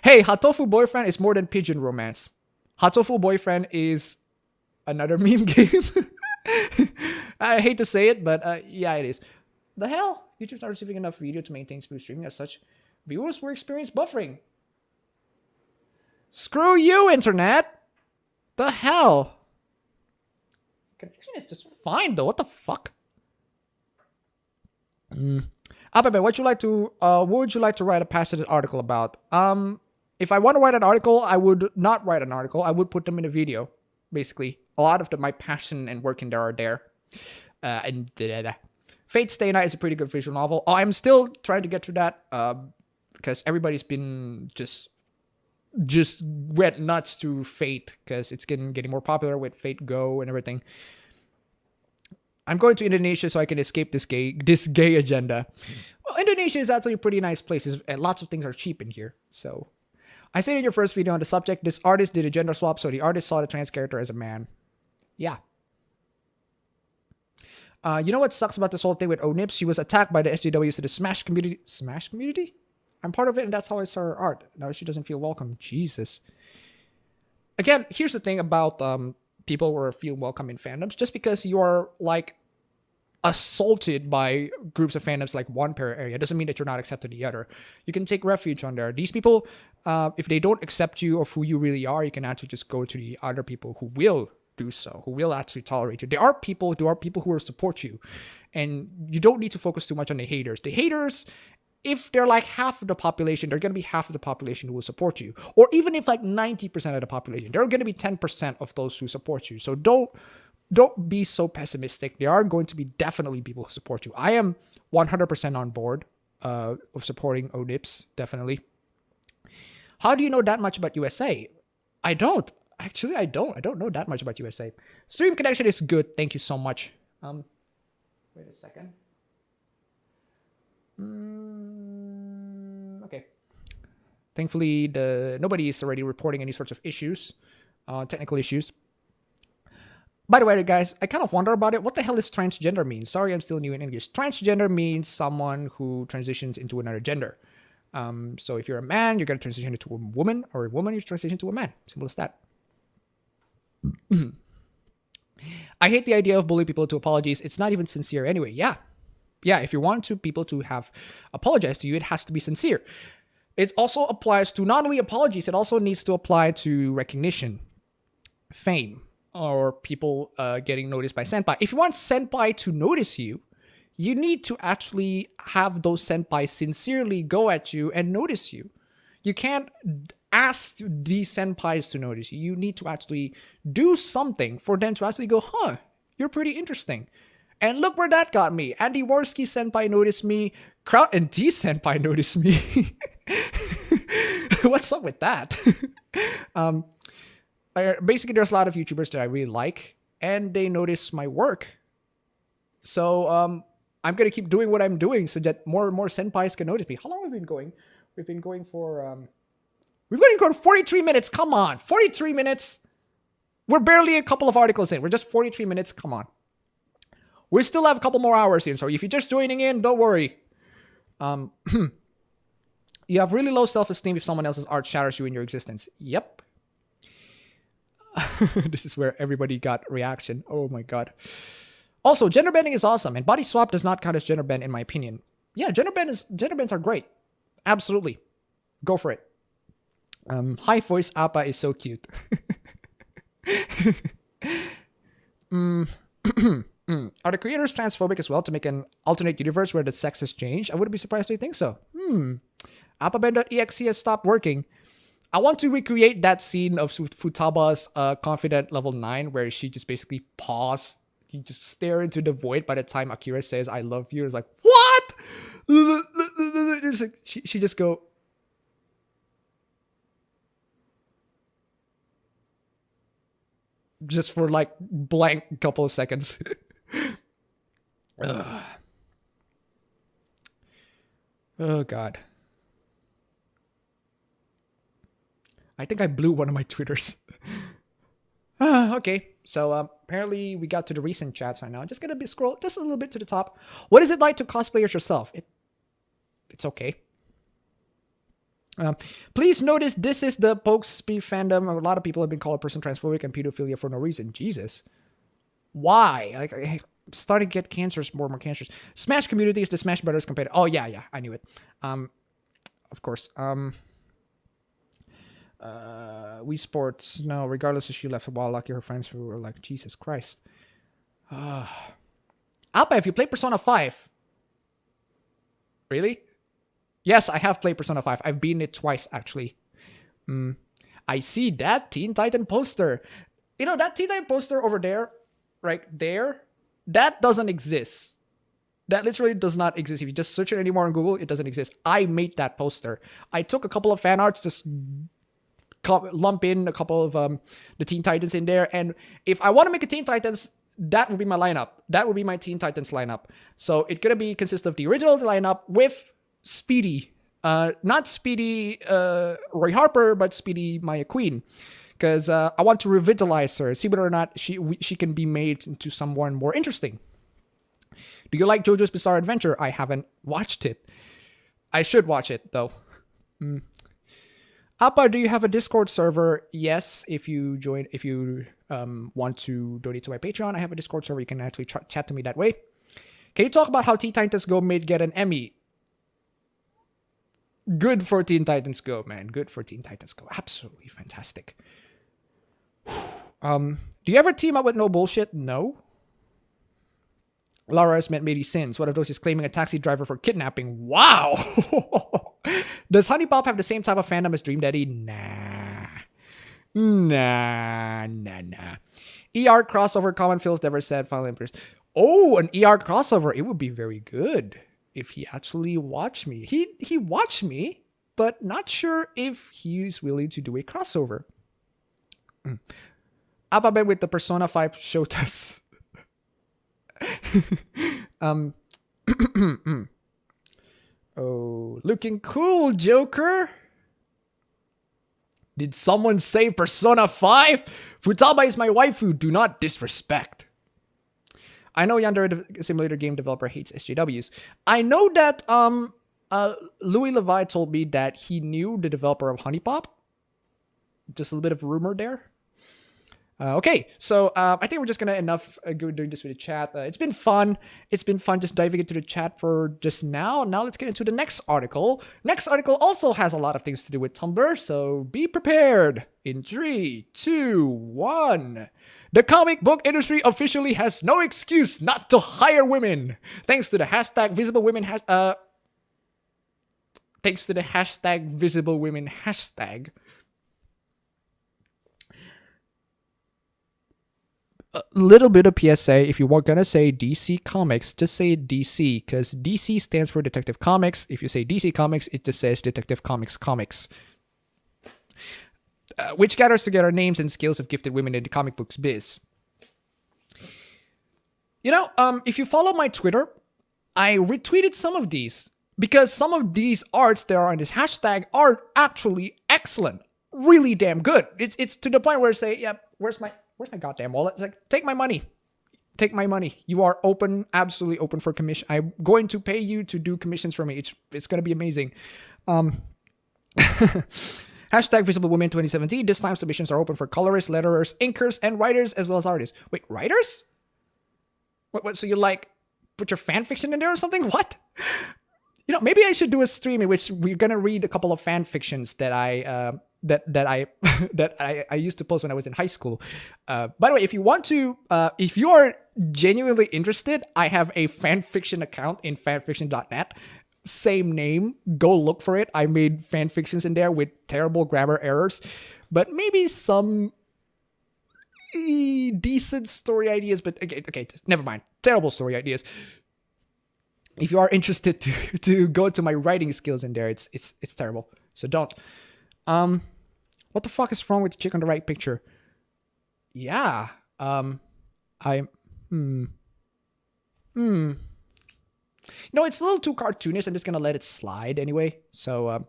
Hey, Hatofu boyfriend is more than pigeon romance. Hatoful Boyfriend is another meme game. I hate to say it, but yeah, it is. The hell? YouTube's not receiving enough video to maintain smooth streaming. As such, viewers will experience buffering. Screw you, internet! The hell? Connection is just fine though. What the fuck? Appabend, what would you like to write a passionate article about? If I want to write an article, I would not write an article. I would put them in a video. Basically, a lot of my passion and work in there are there. Fate Stay Night is a pretty good visual novel. Oh, I'm still trying to get through that because everybody's been just went nuts to Fate because it's getting more popular with Fate Go and everything. I'm going to Indonesia so I can escape this gay agenda. Well, Indonesia is actually a pretty nice place, and lots of things are cheap in here. So, I said in your first video on the subject, this artist did a gender swap, so the artist saw the trans character as a man. Yeah. You know what sucks about this whole thing with Onips? She was attacked by the SJWs to the Smash community. Smash community? I'm part of it, and that's how I saw her art. Now she doesn't feel welcome. Jesus. Again, here's the thing about people who feel welcome in fandoms. Just because you are like assaulted by groups of fandoms like one area doesn't mean that you're not accepted the other. You can take refuge on there. These people, if they don't accept you of who you really are, you can actually just go to the other people who will do so, who will actually tolerate you. There are people who will support you, and you don't need to focus too much on the haters. The haters, if they're like half of the population, they're going to be half of the population who will support you. Or even if like 90% of the population, there are going to be 10% of those who support you. So don't be so pessimistic. There are going to be definitely people who support you. I am 100% on board of supporting ODIPS, definitely. How do you know that much about USA? I don't. Actually, I don't know that much about USA. Stream connection is good. Thank you so much. Wait a second. Okay. Thankfully, nobody is already reporting any sorts of issues, technical issues. By the way, guys, I kind of wonder about it. What the hell does transgender mean? Sorry, I'm still new in English. Transgender means someone who transitions into another gender. So if you're a man, you're going to transition into a woman, or a woman, you transition to a man. Simple as that. I hate the idea of bullying people to apologies. It's not even sincere anyway. Yeah, if you want people to have apologized to you, it has to be sincere. It also applies to not only apologies, it also needs to apply to recognition, fame, or people getting noticed by senpai. If you want senpai to notice you, you need to actually have those senpai sincerely go at you and notice you. You can't ask these senpais to notice you. You need to actually do something for them to actually go, huh, you're pretty interesting. And look where that got me. Andy Worski senpai noticed me. Kraut and D senpai noticed me. What's up with that? Basically, there's a lot of YouTubers that I really like, and they notice my work. So I'm going to keep doing what I'm doing so that more and more senpais can notice me. How long have we been going? We've been going for 43 minutes. Come on, 43 minutes. We're barely a couple of articles in. We're just 43 minutes. Come on. We still have a couple more hours in, so if you're just joining in, don't worry. You have really low self-esteem if someone else's art shatters you in your existence. Yep. This is where everybody got reaction. Oh my god. Also, gender bending is awesome, and body swap does not count as gender bend in my opinion. Yeah, gender bends are great. Absolutely. Go for it. High voice Appa is so cute. Are the creators transphobic as well to make an alternate universe where the sex has changed? I wouldn't be surprised if they think so. Appabend.exe has stopped working. I want to recreate that scene of Futaba's Confident Level 9 where she just basically paused. You just stare into the void by the time Akira says, I love you. It's like, what? She just go... just for like blank couple of seconds. Oh god. I think I blew one of my Twitters. Okay, so apparently we got to the recent chats right now. Just gonna scroll just a little bit to the top. What is it like to cosplay as yourself? It's okay. Um, Please notice this is the Pokespeed fandom. A lot of people have been called person transphobic and pedophilia for no reason. Jesus. Why? Like, I starting to get cancers, more cancers. Smash community is the Smash Brothers competitor. Oh, yeah, I knew it. Of course. Wii Sports. No, regardless if she left a while, lucky her friends who were like, Jesus Christ. Alpa, if you play Persona 5. Really? Yes, I have played Persona 5. I've beaten it twice, actually. I see that Teen Titan poster. You know, that Teen Titan poster over there, right there, that doesn't exist. That literally does not exist. If you just search it anymore on Google, it doesn't exist. I made that poster. I took a couple of fan arts, just lump in a couple of the Teen Titans in there. And if I want to make a Teen Titans, that would be my lineup. That would be my Teen Titans lineup. So it's going to consist of the original lineup with Speedy. Not Speedy Roy Harper, but Speedy Maya Queen. Because I want to revitalize her, see whether or not she can be made into someone more interesting. Do you like JoJo's Bizarre Adventure? I haven't watched it. I should watch it, though. Appa, do you have a Discord server? Yes, if you want to donate to my Patreon, I have a Discord server. You can actually chat to me that way. Can you talk about how Teen Titans Go may get an Emmy? Good for Teen Titans Go, man. Good for Teen Titans Go. Absolutely fantastic. Do you ever team up with No Bullshit? No. Laura has met Mady Sins. One of those is claiming a taxi driver for kidnapping. Wow! Does Honey Pop have the same type of fandom as Dream Daddy? Nah. ER crossover, Common Feels never said, Final Empress. Oh, an ER crossover. It would be very good if he actually watched me. He watched me, but not sure if he's willing to do a crossover. Appabend with the Persona 5 Shotas. Oh, looking cool, Joker. Did someone say Persona 5? Futaba is my waifu. Do not disrespect. I know Yandere Simulator game developer hates SJWs. I know that Louis Levi told me that he knew the developer of Honey Pop. Just a little bit of rumor there. Okay, so I think we're just gonna doing this with the chat. It's been fun. It's been fun just diving into the chat for just now. Now let's get into the next article. Next article also has a lot of things to do with Tumblr, so be prepared. In 3, 2, 1. The comic book industry officially has no excuse not to hire women, thanks to the hashtag Visible Women. Thanks to the hashtag Visible Women hashtag. A little bit of PSA. If you were gonna say DC Comics, just say DC, because DC stands for Detective Comics. If you say DC Comics, it just says Detective Comics Comics. Which gathers together names and skills of gifted women in the comic books biz. You know, if you follow my Twitter, I retweeted some of these because some of these arts that are on this hashtag are actually excellent, really damn good. It's to the point where I say, yeah, where's my goddamn wallet? It's like, take my money. Take my money. You are open, absolutely open for commission. I'm going to pay you to do commissions for me. It's going to be amazing. Hashtag Visible Women 2017. This time submissions are open for colorists, letterers, inkers, and writers, as well as artists. Wait, writers? What? So you like put your fan fiction in there or something? What? You know, maybe I should do a stream in which we're gonna read a couple of fan fictions that I used to post when I was in high school. By the way, if you want to, if you are genuinely interested, I have a fan fiction account in fanfiction.net. Same name. Go look for it. I made fan fictions in there with terrible grammar errors, but maybe some decent story ideas. But okay, never mind. Terrible story ideas. If you are interested to go to my writing skills in there, it's terrible. So don't. What the fuck is wrong with the chick on the right picture? Yeah. No, it's a little too cartoonish. I'm just gonna let it slide anyway. So,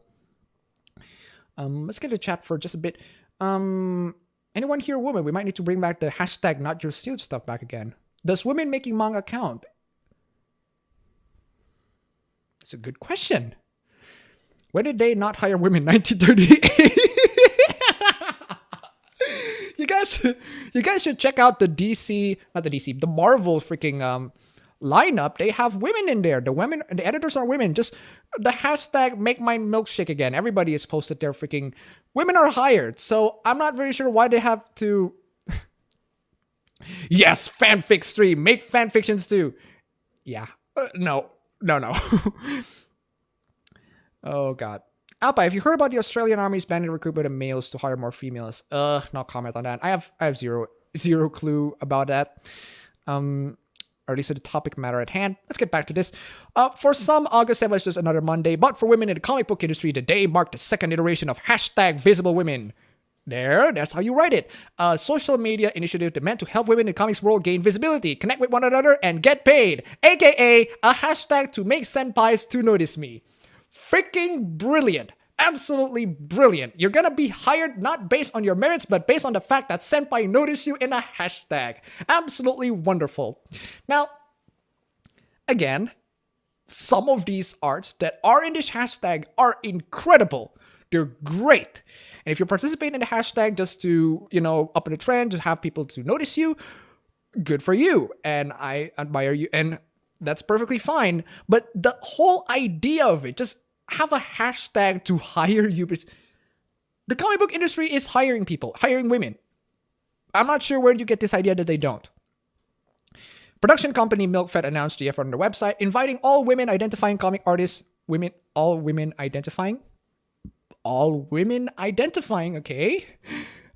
let's get a chat for just a bit. Anyone here, woman? We might need to bring back the hashtag Not Your Shield stuff back again. Does women making manga count? It's a good question. When did they not hire women? 1938. you guys, you guys should check out the DC, not the DC, the Marvel freaking lineup. They have women in there. The editors are women. Just the hashtag make my milkshake again. Everybody is posted there. Freaking women are hired. So I'm not very sure why they have to. Yes, fanfic stream. Make fanfictions too. Yeah. No. Oh god. Alpa, have you heard about the Australian Army's banning recruitment of males to hire more females? No comment on that. I have zero clue about that. Or at least the topic matter at hand. Let's get back to this. For some, August 7th was just another Monday, but for women in the comic book industry, the day marked the second iteration of hashtag Visible Women. That's how you write it. A social media initiative that meant to help women in the comics world gain visibility, connect with one another, and get paid. AKA a hashtag to make senpais to notice me. Freaking brilliant. Absolutely brilliant. You're gonna be hired not based on your merits, but based on the fact that senpai noticed you in a hashtag. Absolutely wonderful. Now, again, some of these arts that are in this hashtag are incredible. They're great. And if you participate in the hashtag just to, up in the trend, to have people to notice you, good for you. And I admire you. And that's perfectly fine. But the whole idea of it, just have a hashtag to hire you. The comic book industry is hiring people, hiring women. I'm not sure where you get this idea that they don't. Production company MilkFed announced the effort on their website, inviting all women identifying comic artists, all women identifying, okay?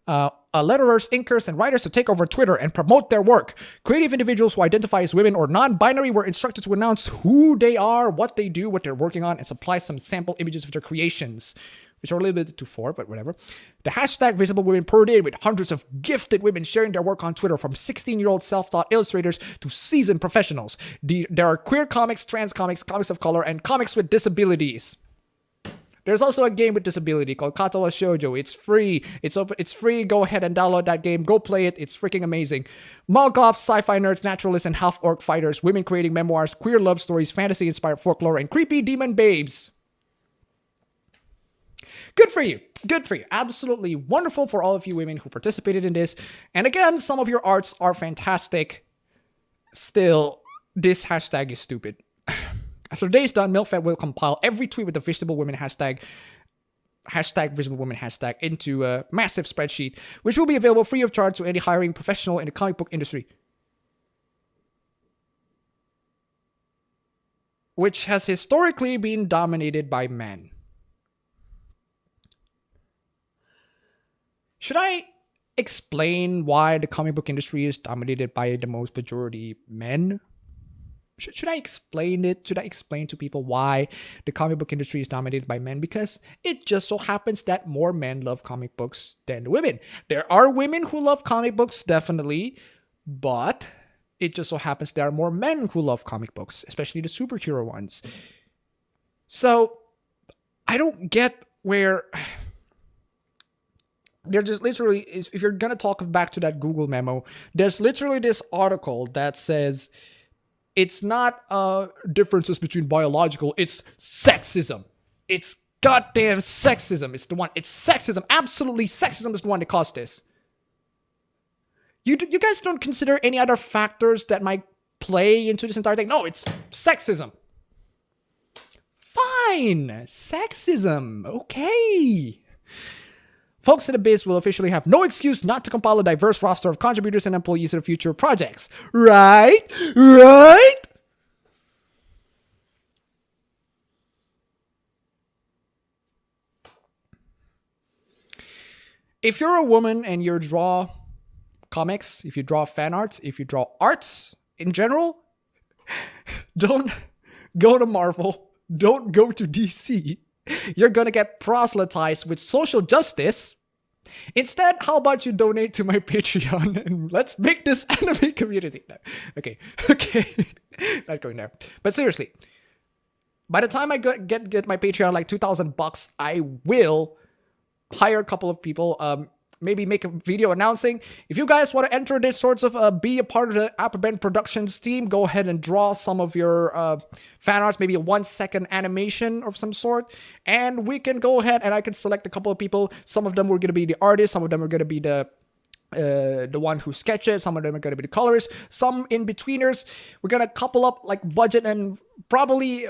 Letterers, inkers, and writers to take over Twitter and promote their work. Creative individuals who identify as women or non-binary were instructed to announce who they are, what they do, what they're working on, and supply some sample images of their creations, which are a little bit too far, but whatever. The hashtag Visible Women poured in with hundreds of gifted women sharing their work on Twitter, from 16-year-old self-taught illustrators to seasoned professionals. There are queer comics, trans comics, comics of color, and comics with disabilities. There's also a game with disability called Katawa Shoujo. It's free. It's open. It's free. Go ahead and download that game. Go play it. It's freaking amazing. Muggles, sci-fi nerds, naturalists, and half-orc fighters. Women creating memoirs, queer love stories, fantasy-inspired folklore, and creepy demon babes. Good for you. Good for you. Absolutely wonderful for all of you women who participated in this. And again, some of your arts are fantastic. Still, this hashtag is stupid. After the day is done, MilkFed will compile every tweet with the Visible Women hashtag Visible Women hashtag into a massive spreadsheet, which will be available free of charge to any hiring professional in the comic book industry, which has historically been dominated by men. Should I explain why the comic book industry is dominated by the most majority men? Should I explain it? Should I explain to people why the comic book industry is dominated by men? Because it just so happens that more men love comic books than women. There are women who love comic books, definitely, but it just so happens there are more men who love comic books, especially the superhero ones. So I don't get where they're just literally, if you're going to talk back to that Google memo, there's literally this article that says, it's not differences between biological, it's sexism. It's goddamn sexism. It's the one. It's sexism. Absolutely sexism is the one that caused this. You guys don't consider any other factors that might play into this entire thing? No, it's sexism. Fine. Sexism. Okay. Folks in the biz will officially have no excuse not to compile a diverse roster of contributors and employees in future projects. Right? If you're a woman and you draw comics, if you draw fan arts, if you draw arts in general, don't go to Marvel. Don't go to DC. You're gonna get proselytized with social justice. Instead, how about you donate to my Patreon and let's make this anime community. No. Okay. Not going there. But seriously, by the time I get my Patreon like $2,000, I will hire a couple of people. maybe make a video announcing. If you guys want to enter this sorts of be a part of the appabend productions team, go ahead and draw some of your fan arts, maybe a 1-second animation of some sort, and we can go ahead and I can select a couple of people. Some of them were going to be the artists, some of them are going to be the one who sketches, some of them are going to be the colorists, some in-betweeners. We're going to couple up like budget and probably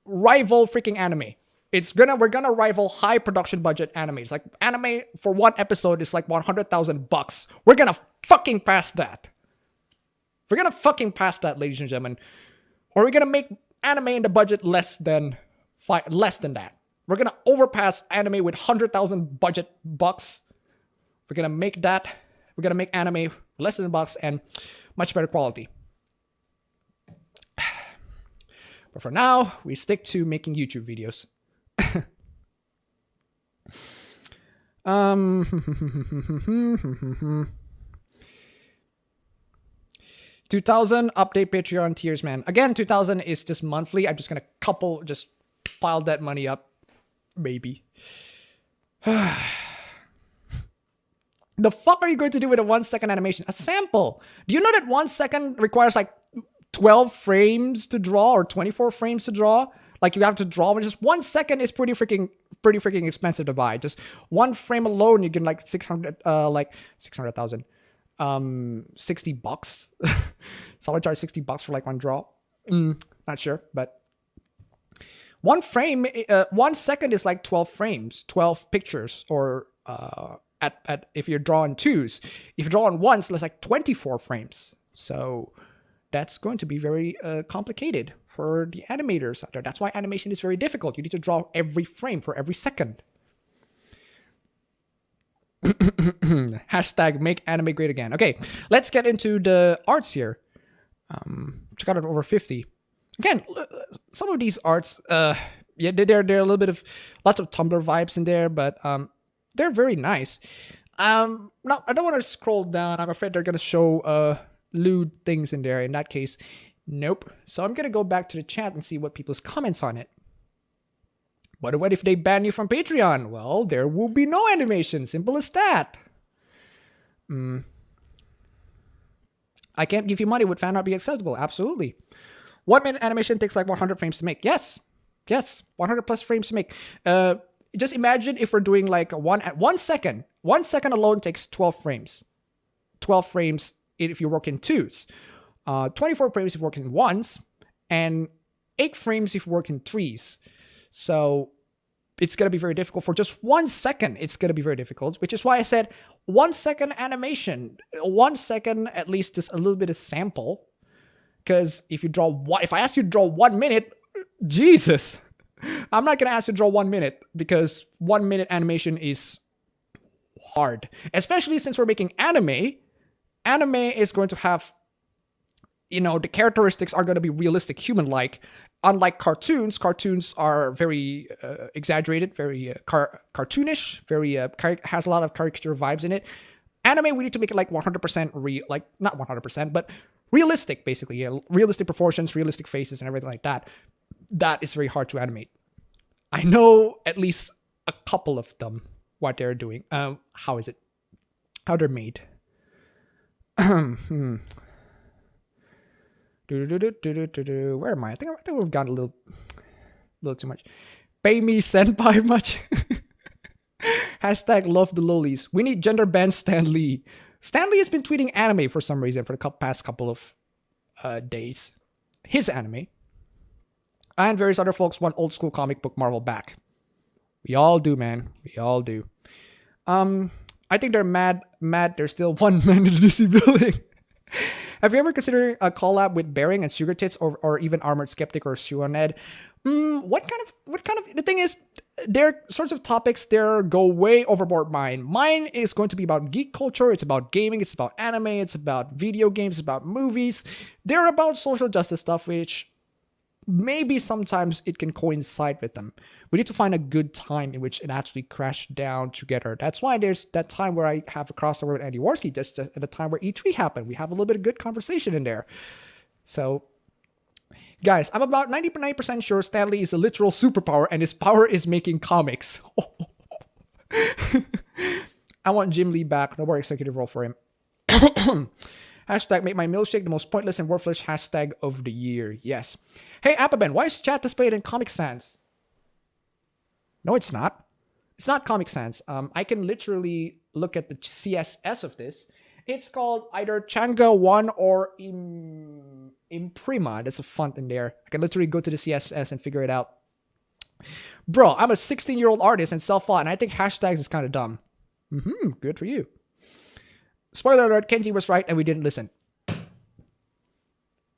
rival freaking anime. We're gonna rival high production budget animes. Like anime for one episode is like $100,000. We're gonna fucking pass that. We're gonna fucking pass that, ladies and gentlemen. Or we're gonna make anime in the budget less than that. We're gonna overpass anime with 100,000 budget bucks. We're gonna make anime less than a bucks and much better quality. But for now, we stick to making YouTube videos. 2,000 update Patreon tiers, man. Again, 2,000 is just monthly. I'm just gonna just pile that money up, maybe. The fuck are you going to do with a 1-second animation? A sample. Do you know that 1 second requires like 12 frames to draw or 24 frames to draw? Like you have to draw, but just 1 second is pretty freaking expensive to buy. Just one frame alone, you get like 600,000, $60. Someone charge $60 for like one draw. Not sure, but one frame, 1 second is like 12 frames, 12 pictures, or at if you're drawing twos. If you draw on ones, that's like 24 frames. So that's going to be very complicated for the animators out there. That's why animation is very difficult. You need to draw every frame for every second. Hashtag make anime great again. Okay, let's get into the arts here. Check out over 50. Again, some of these arts, yeah, they're a little bit of lots of Tumblr vibes in there, but they're very nice. Now I don't want to scroll down. I'm afraid they're gonna show lewd things in there. In that case, nope. So I'm gonna go back to the chat and see what people's comments on it. What if they ban you from Patreon? Well, there will be no animation. Simple as that. I can't give you money. Would fan art be acceptable? Absolutely. 1 minute animation takes like 100 frames to make. Yes, 100 plus frames to make. Just imagine if we're doing like 1 second. 1 second alone takes 12 frames. 12 frames if you work in twos. 24 frames if you work in ones, and 8 frames if you work in threes. So it's going to be very difficult for just 1 second. It's going to be very difficult, which is why I said 1 second animation. 1 second, at least just a little bit of sample. Because if I ask you to draw 1 minute, Jesus, I'm not going to ask you to draw 1 minute, because 1 minute animation is hard. Especially since we're making anime. Anime is going to have, the characteristics are going to be realistic, human-like. Unlike cartoons are very exaggerated, very cartoonish, very has a lot of caricature vibes in it. Anime, we need to make it like 100% not 100%, but realistic, basically. Yeah, realistic proportions, realistic faces, and everything like that. That is very hard to animate. I know at least a couple of them, what they're doing. How is it? How they're made. Where am I? I think we've gone a little too much. Pay me senpai much. Hashtag love the lolies. We need gender band Stan Lee. Stan Lee has been tweeting anime for some reason for the past couple of days. His anime. And various other folks want old school comic book Marvel back. We all do, man. We all do. I think they're mad. There's still one man in the DC building. Have you ever considered a collab with Bearing and Sugar Tits, or even Armored Skeptic or Suoned? What kind of, the thing is, their sorts of topics there go way overboard mine. Mine is going to be about geek culture, it's about gaming, it's about anime, it's about video games, it's about movies. They're about social justice stuff, which maybe sometimes it can coincide with them. We need to find a good time in which it actually crashed down together. That's why there's that time where I have a crossover with Andy Warski, just at the time where E3 happened. We have a little bit of good conversation in there. So, guys, I'm about 99% sure Stan Lee is a literal superpower, and his power is making comics. I want Jim Lee back. No more executive role for him. Hashtag make my milkshake the most pointless and worthless hashtag of the year. Yes. Hey, appabend, why is chat displayed in Comic Sans? No, it's not. It's not Comic Sans. I can literally look at the CSS of this. It's called either Changa 1 or Imprima. There's a font in there. I can literally go to the CSS and figure it out. Bro, I'm a 16-year-old artist and self-taught, and I think hashtags is kind of dumb. Good for you. Spoiler alert, Kenji was right and we didn't listen.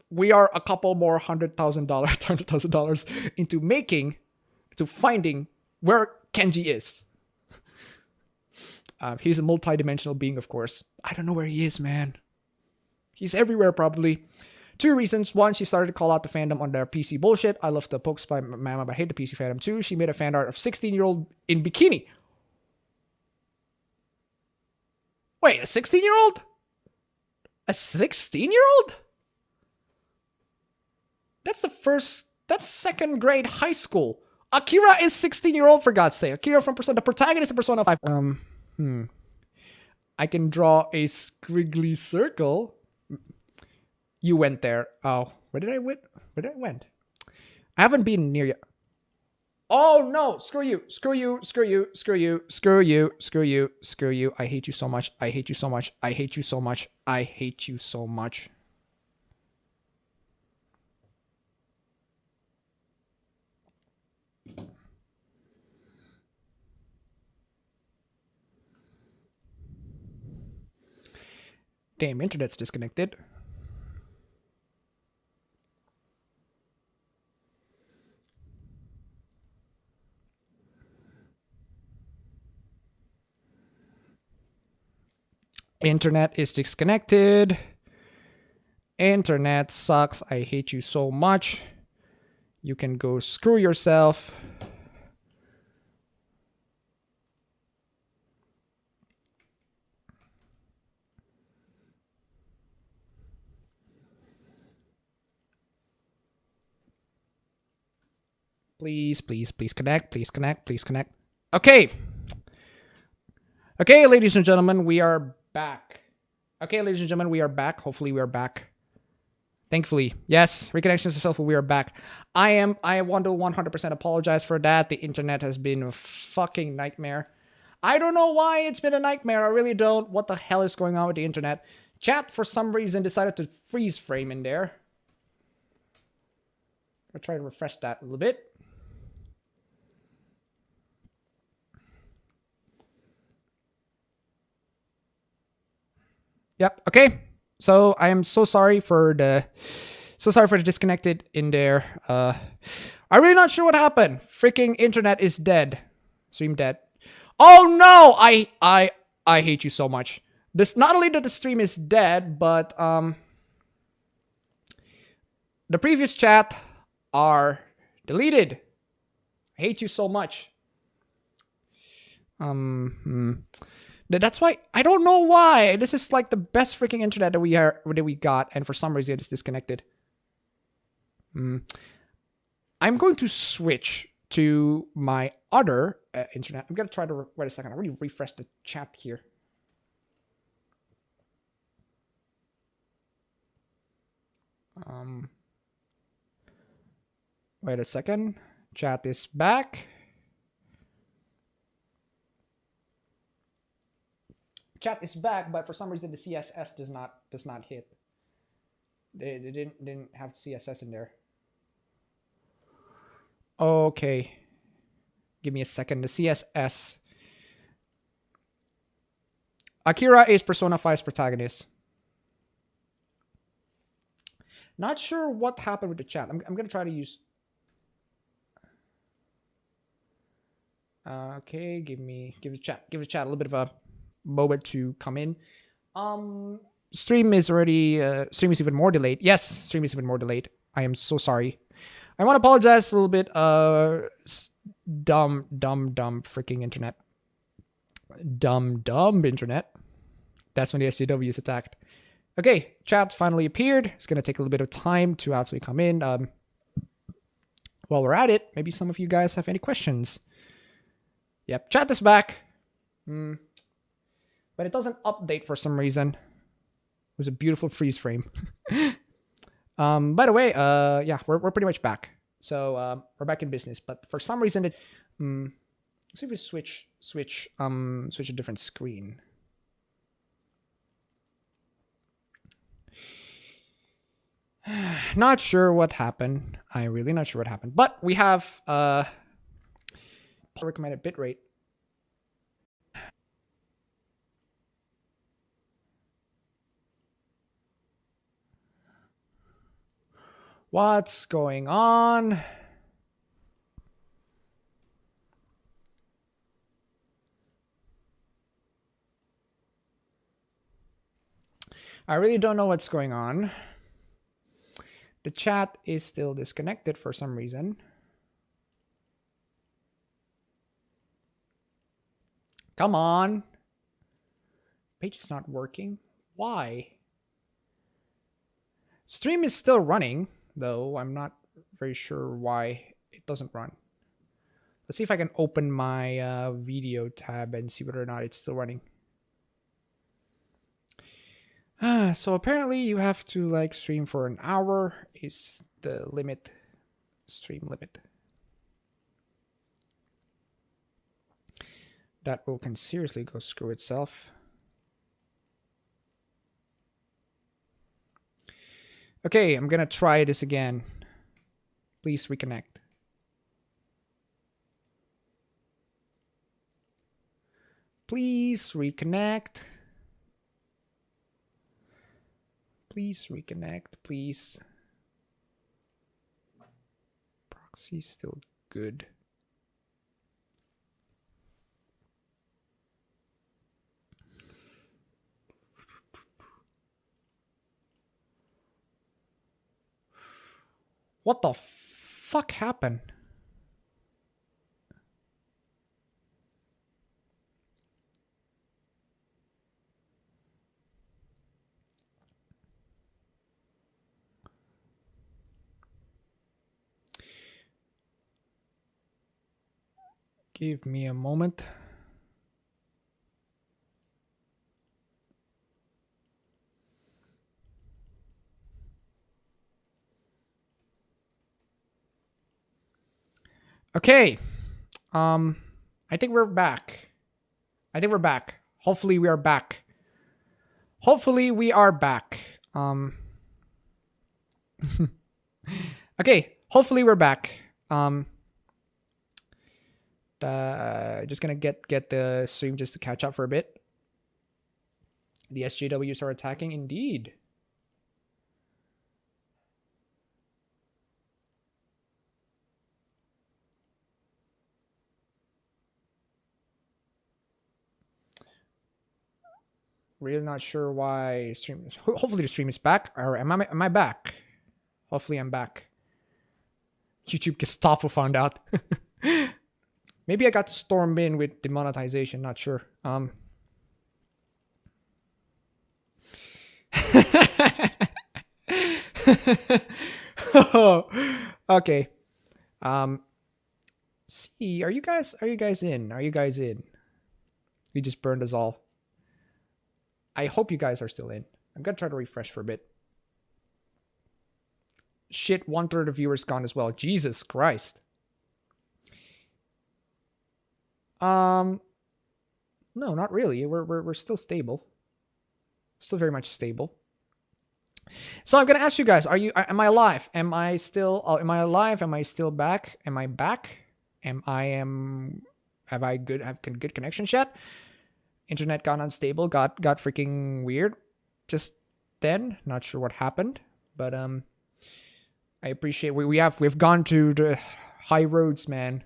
We are a couple more $100,000 into finding where Kenji is. He's a multi-dimensional being, of course. I don't know where he is, man. He's everywhere, probably. 2 reasons. 1, she started to call out the fandom on their PC bullshit. I love the pokes by Mama, but I hate the PC fandom. 2, she made a fan art of 16-year-old in bikini. Wait, a 16-year-old? A 16-year-old? That's second grade high school. Akira is 16-year-old, for God's sake. Akira from Persona, the protagonist of Persona 5. I can draw a squiggly circle. You went there. Oh, where did I went? I haven't been near yet. Oh no, screw you. I hate you so much. Damn, internet's disconnected. Internet is disconnected. Internet sucks. I hate you so much. You can go screw yourself. Please connect. Okay. Okay, ladies and gentlemen, we are back. Hopefully we are back. Thankfully. Yes, reconnection successful. We are back. I want to 100% apologize for that. The internet has been a fucking nightmare. I don't know why it's been a nightmare. I really don't. What the hell is going on with the internet? Chat, for some reason, decided to freeze frame in there. I'll try to refresh that a little bit. Yep. Okay. So I am so sorry for the disconnected in there. I'm really not sure what happened. Freaking internet is dead. Stream dead. Oh no! I hate you so much. This, not only that the stream is dead, but the previous chat are deleted. I hate you so much. That's why, I don't know why. This is like the best freaking internet that we got, and for some reason it's disconnected. I'm going to switch to my other internet. I'm gonna try to wait a second. I really refresh the chat here. Wait a second. Chat is back. Chat is back, but for some reason the CSS does not hit. They didn't have CSS in there. Okay. Give me a second. The CSS. Akira is Persona 5's protagonist. Not sure what happened with the chat. I'm gonna try to use. Okay, give the chat a little bit of a moment to come in. Stream is even more delayed. Yes, stream is even more delayed. I am so sorry. I want to apologize a little bit. Dumb freaking internet. Dumb internet. That's when the SJW is attacked. Okay, chat finally appeared. It's gonna take a little bit of time to actually come in. While we're at it, maybe some of you guys have any questions. Yep, chat is back. but it doesn't update for some reason. It was a beautiful freeze frame. By the way, yeah, we're pretty much back. So we're back in business, but for some reason it. Let's see if we switch a different screen. Not sure what happened. I'm really not sure what happened. But we have recommended bitrate. What's going on? I really don't know what's going on. The chat is still disconnected for some reason. Come on. Page is not working. Why? Stream is still running, though. I'm not very sure why it doesn't run. Let's see if I can open my video tab and see whether or not it's still running. So apparently you have to like stream for an hour is the limit, stream limit. That will can seriously go screw itself. Okay, I'm gonna try this again. Please reconnect. Please reconnect. Please reconnect, please. Proxy still good. What the fuck happened? Give me a moment. Okay. I think we're back. I think we're back. Hopefully we are back. Hopefully we are back. Okay, hopefully we're back. Just gonna get the stream just to catch up for a bit. The SJWs are attacking indeed. Really not sure why stream is. Hopefully the stream is back. Or am I back? Hopefully I'm back. YouTube Gestapo found out. Maybe I got stormed in with demonetization. Not sure. Okay. See, are you guys in? Are you guys in? We just burned us all. I hope you guys are still in. I'm gonna try to refresh for a bit. Shit, 1/3 of viewers gone as well. Jesus Christ. No, not really. We're still stable. Still very much stable. So I'm gonna ask you guys: am I alive? Am I still? Am I alive? Am I still back? Am I back? Have I have good connection yet? Internet got unstable. Got freaking weird. Just then, not sure what happened, but I appreciate we've gone to the high roads, man.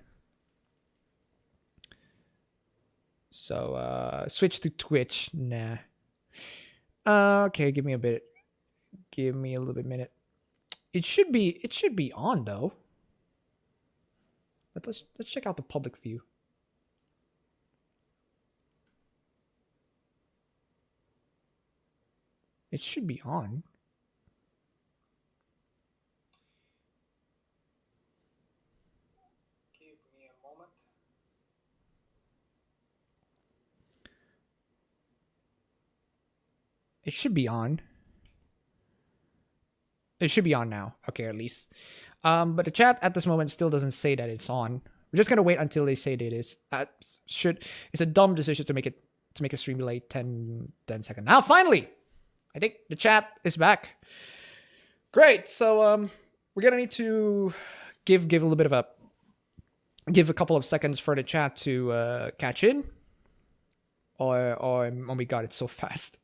So switch to Twitch. Nah. Okay, give me a bit. Give me a little bit minute. It should be on though. But let's check out the public view. It should be on. Give me a moment. It should be on. It should be on now. Okay, at least. But the chat at this moment still doesn't say that it's on. We're just gonna wait until they say that it is. It's a dumb decision to make a stream delay 10 seconds. Now finally, I think the chat is back. Great. So we're gonna need to give a little bit of a couple of seconds for the chat to catch in. Or oh my god, it's so fast.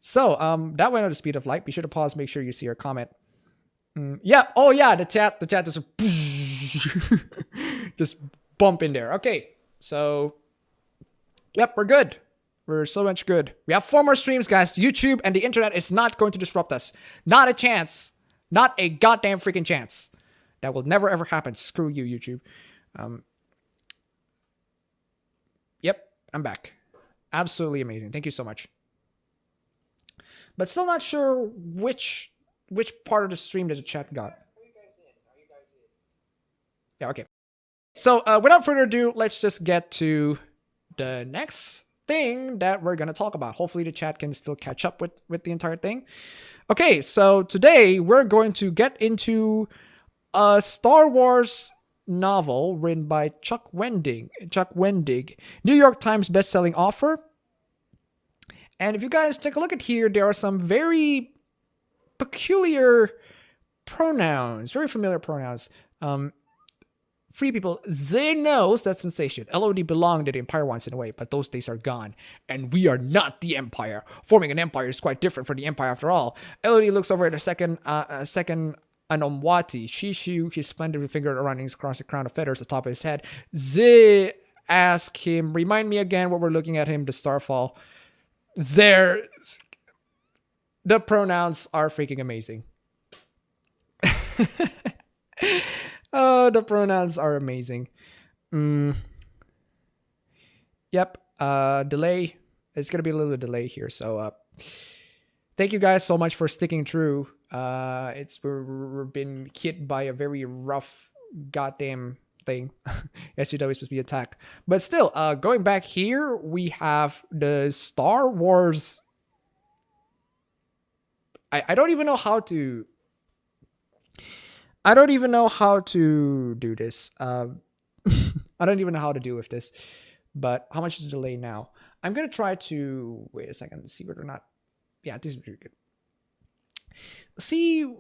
So that went at the speed of light. Be sure to pause, make sure you see our comment. Yeah, oh yeah, the chat just just bump in there. Okay, so yep, we're good. We're so much good. We have 4 more streams, guys. YouTube and the internet is not going to disrupt us. Not a chance. Not a goddamn freaking chance. That will never ever happen. Screw you, YouTube. Yep, I'm back. Absolutely amazing. Thank you so much. But still not sure which part of the stream that the chat got. Yeah, okay. So without further ado, let's just get to the next thing that we're going to talk about. Hopefully the chat can still catch up with the entire thing. Okay, so today we're going to get into a Star Wars novel written by Chuck Wendig, New York Times bestselling author. And if you guys take a look at here, there are some very peculiar pronouns, very familiar pronouns. Free people, they knows that sensation. LOD belonged to the Empire once in a way, but those days are gone. And we are not the Empire. Forming an empire is quite different from the Empire after all. LOD looks over at a second Anomwati. Shishu, his splendid finger running across the crown of feathers atop his head. They ask him, remind me again what we're looking at him, the Starfall. The pronouns are freaking amazing. Oh, the pronouns are amazing. Yep. Delay. It's gonna be a little delay here. So thank you guys so much for sticking true. We've been hit by a very rough goddamn thing. SGW is supposed to be attacked. But still, going back here, we have the Star Wars. I don't even know how to. I don't even know how to do this. I don't even know how to do with this. But how much is the delay now? I'm gonna try to wait a second, see whether or not. Yeah, this is pretty good. See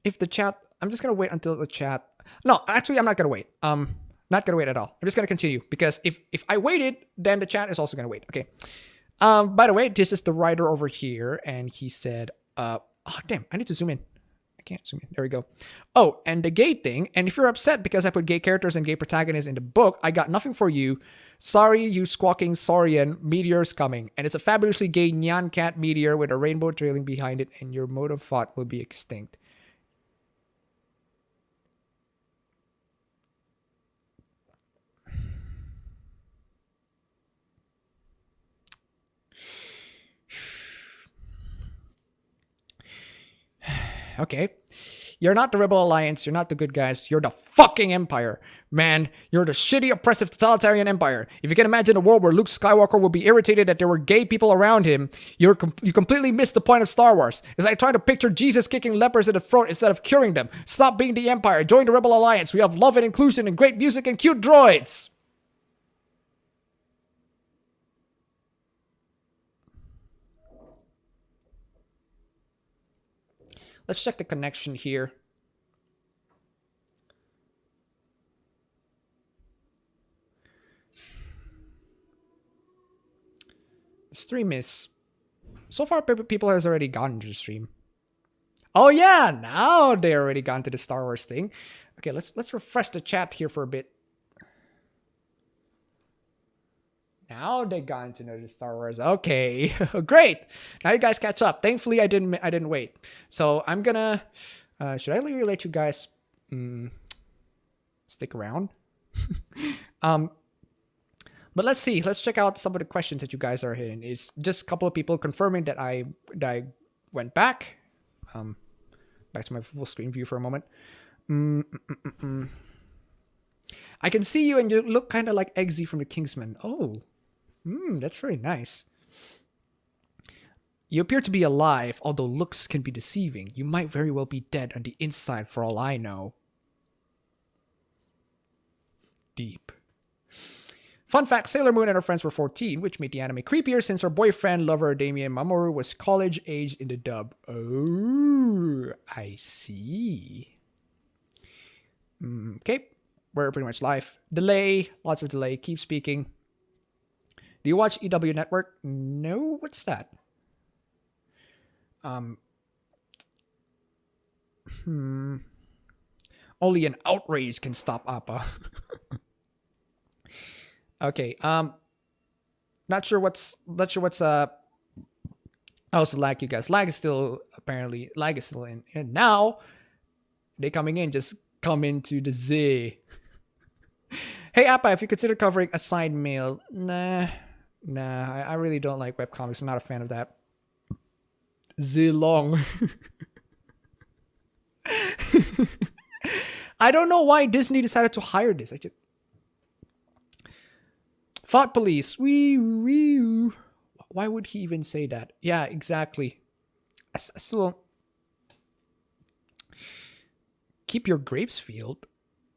if the chat. I'm just gonna wait until the chat. No, actually, I'm not gonna wait. Not gonna wait at all. I'm just gonna continue because if I waited, then the chat is also gonna wait. Okay. By the way, this is the writer over here, and he said, "Oh damn, I need to zoom in. I can't zoom in. There we go. Oh, and the gay thing. And if you're upset because I put gay characters and gay protagonists in the book, I got nothing for you. Sorry, you squawking saurian. Meteor's coming, and it's a fabulously gay Nyan Cat meteor with a rainbow trailing behind it, and your mode of thought will be extinct." Okay. You're not the Rebel Alliance. You're not the good guys. You're the fucking Empire. Man, you're the shitty, oppressive, totalitarian Empire. If you can imagine a world where Luke Skywalker would be irritated that there were gay people around him, you completely missed the point of Star Wars. It's like trying to picture Jesus kicking lepers in the throat instead of curing them. Stop being the Empire. Join the Rebel Alliance. We have love and inclusion and great music and cute droids. Let's check the connection here. The stream is... So far, people has already gone to the stream. Oh yeah, now they already gone to the Star Wars thing. Okay, let's refresh the chat here for a bit. Now they got to know the Star Wars. Okay, great. Now you guys catch up. Thankfully, I didn't wait. So I'm gonna. Should I really let you guys stick around? But let's see. Let's check out some of the questions that you guys are hitting. It's just a couple of people confirming that I went back. Back to my full screen view for a moment. I can see you, and you look kind of like Eggsy from the Kingsman. Oh. That's very nice. You appear to be alive, although looks can be deceiving. You might very well be dead on the inside for all I know. Deep. Fun fact, Sailor Moon and her friends were 14, which made the anime creepier since her boyfriend, lover, Damien Mamoru, was college-age in the dub. Oh, I see. Okay, we're pretty much live. Delay, lots of delay, keep speaking. Do you watch EW Network? No, what's that? Only an outrage can stop Appa. Okay, not sure what's how's the lag, you guys? Lag is still in, and now they coming in, just come into the Z. Hey Appa, if you consider covering assigned mail, nah, I really don't like webcomics. I'm not a fan of that. Z long. I don't know why Disney decided to hire this. Thought police. Wee. Why would he even say that? Yeah, exactly. So, keep your grapes field.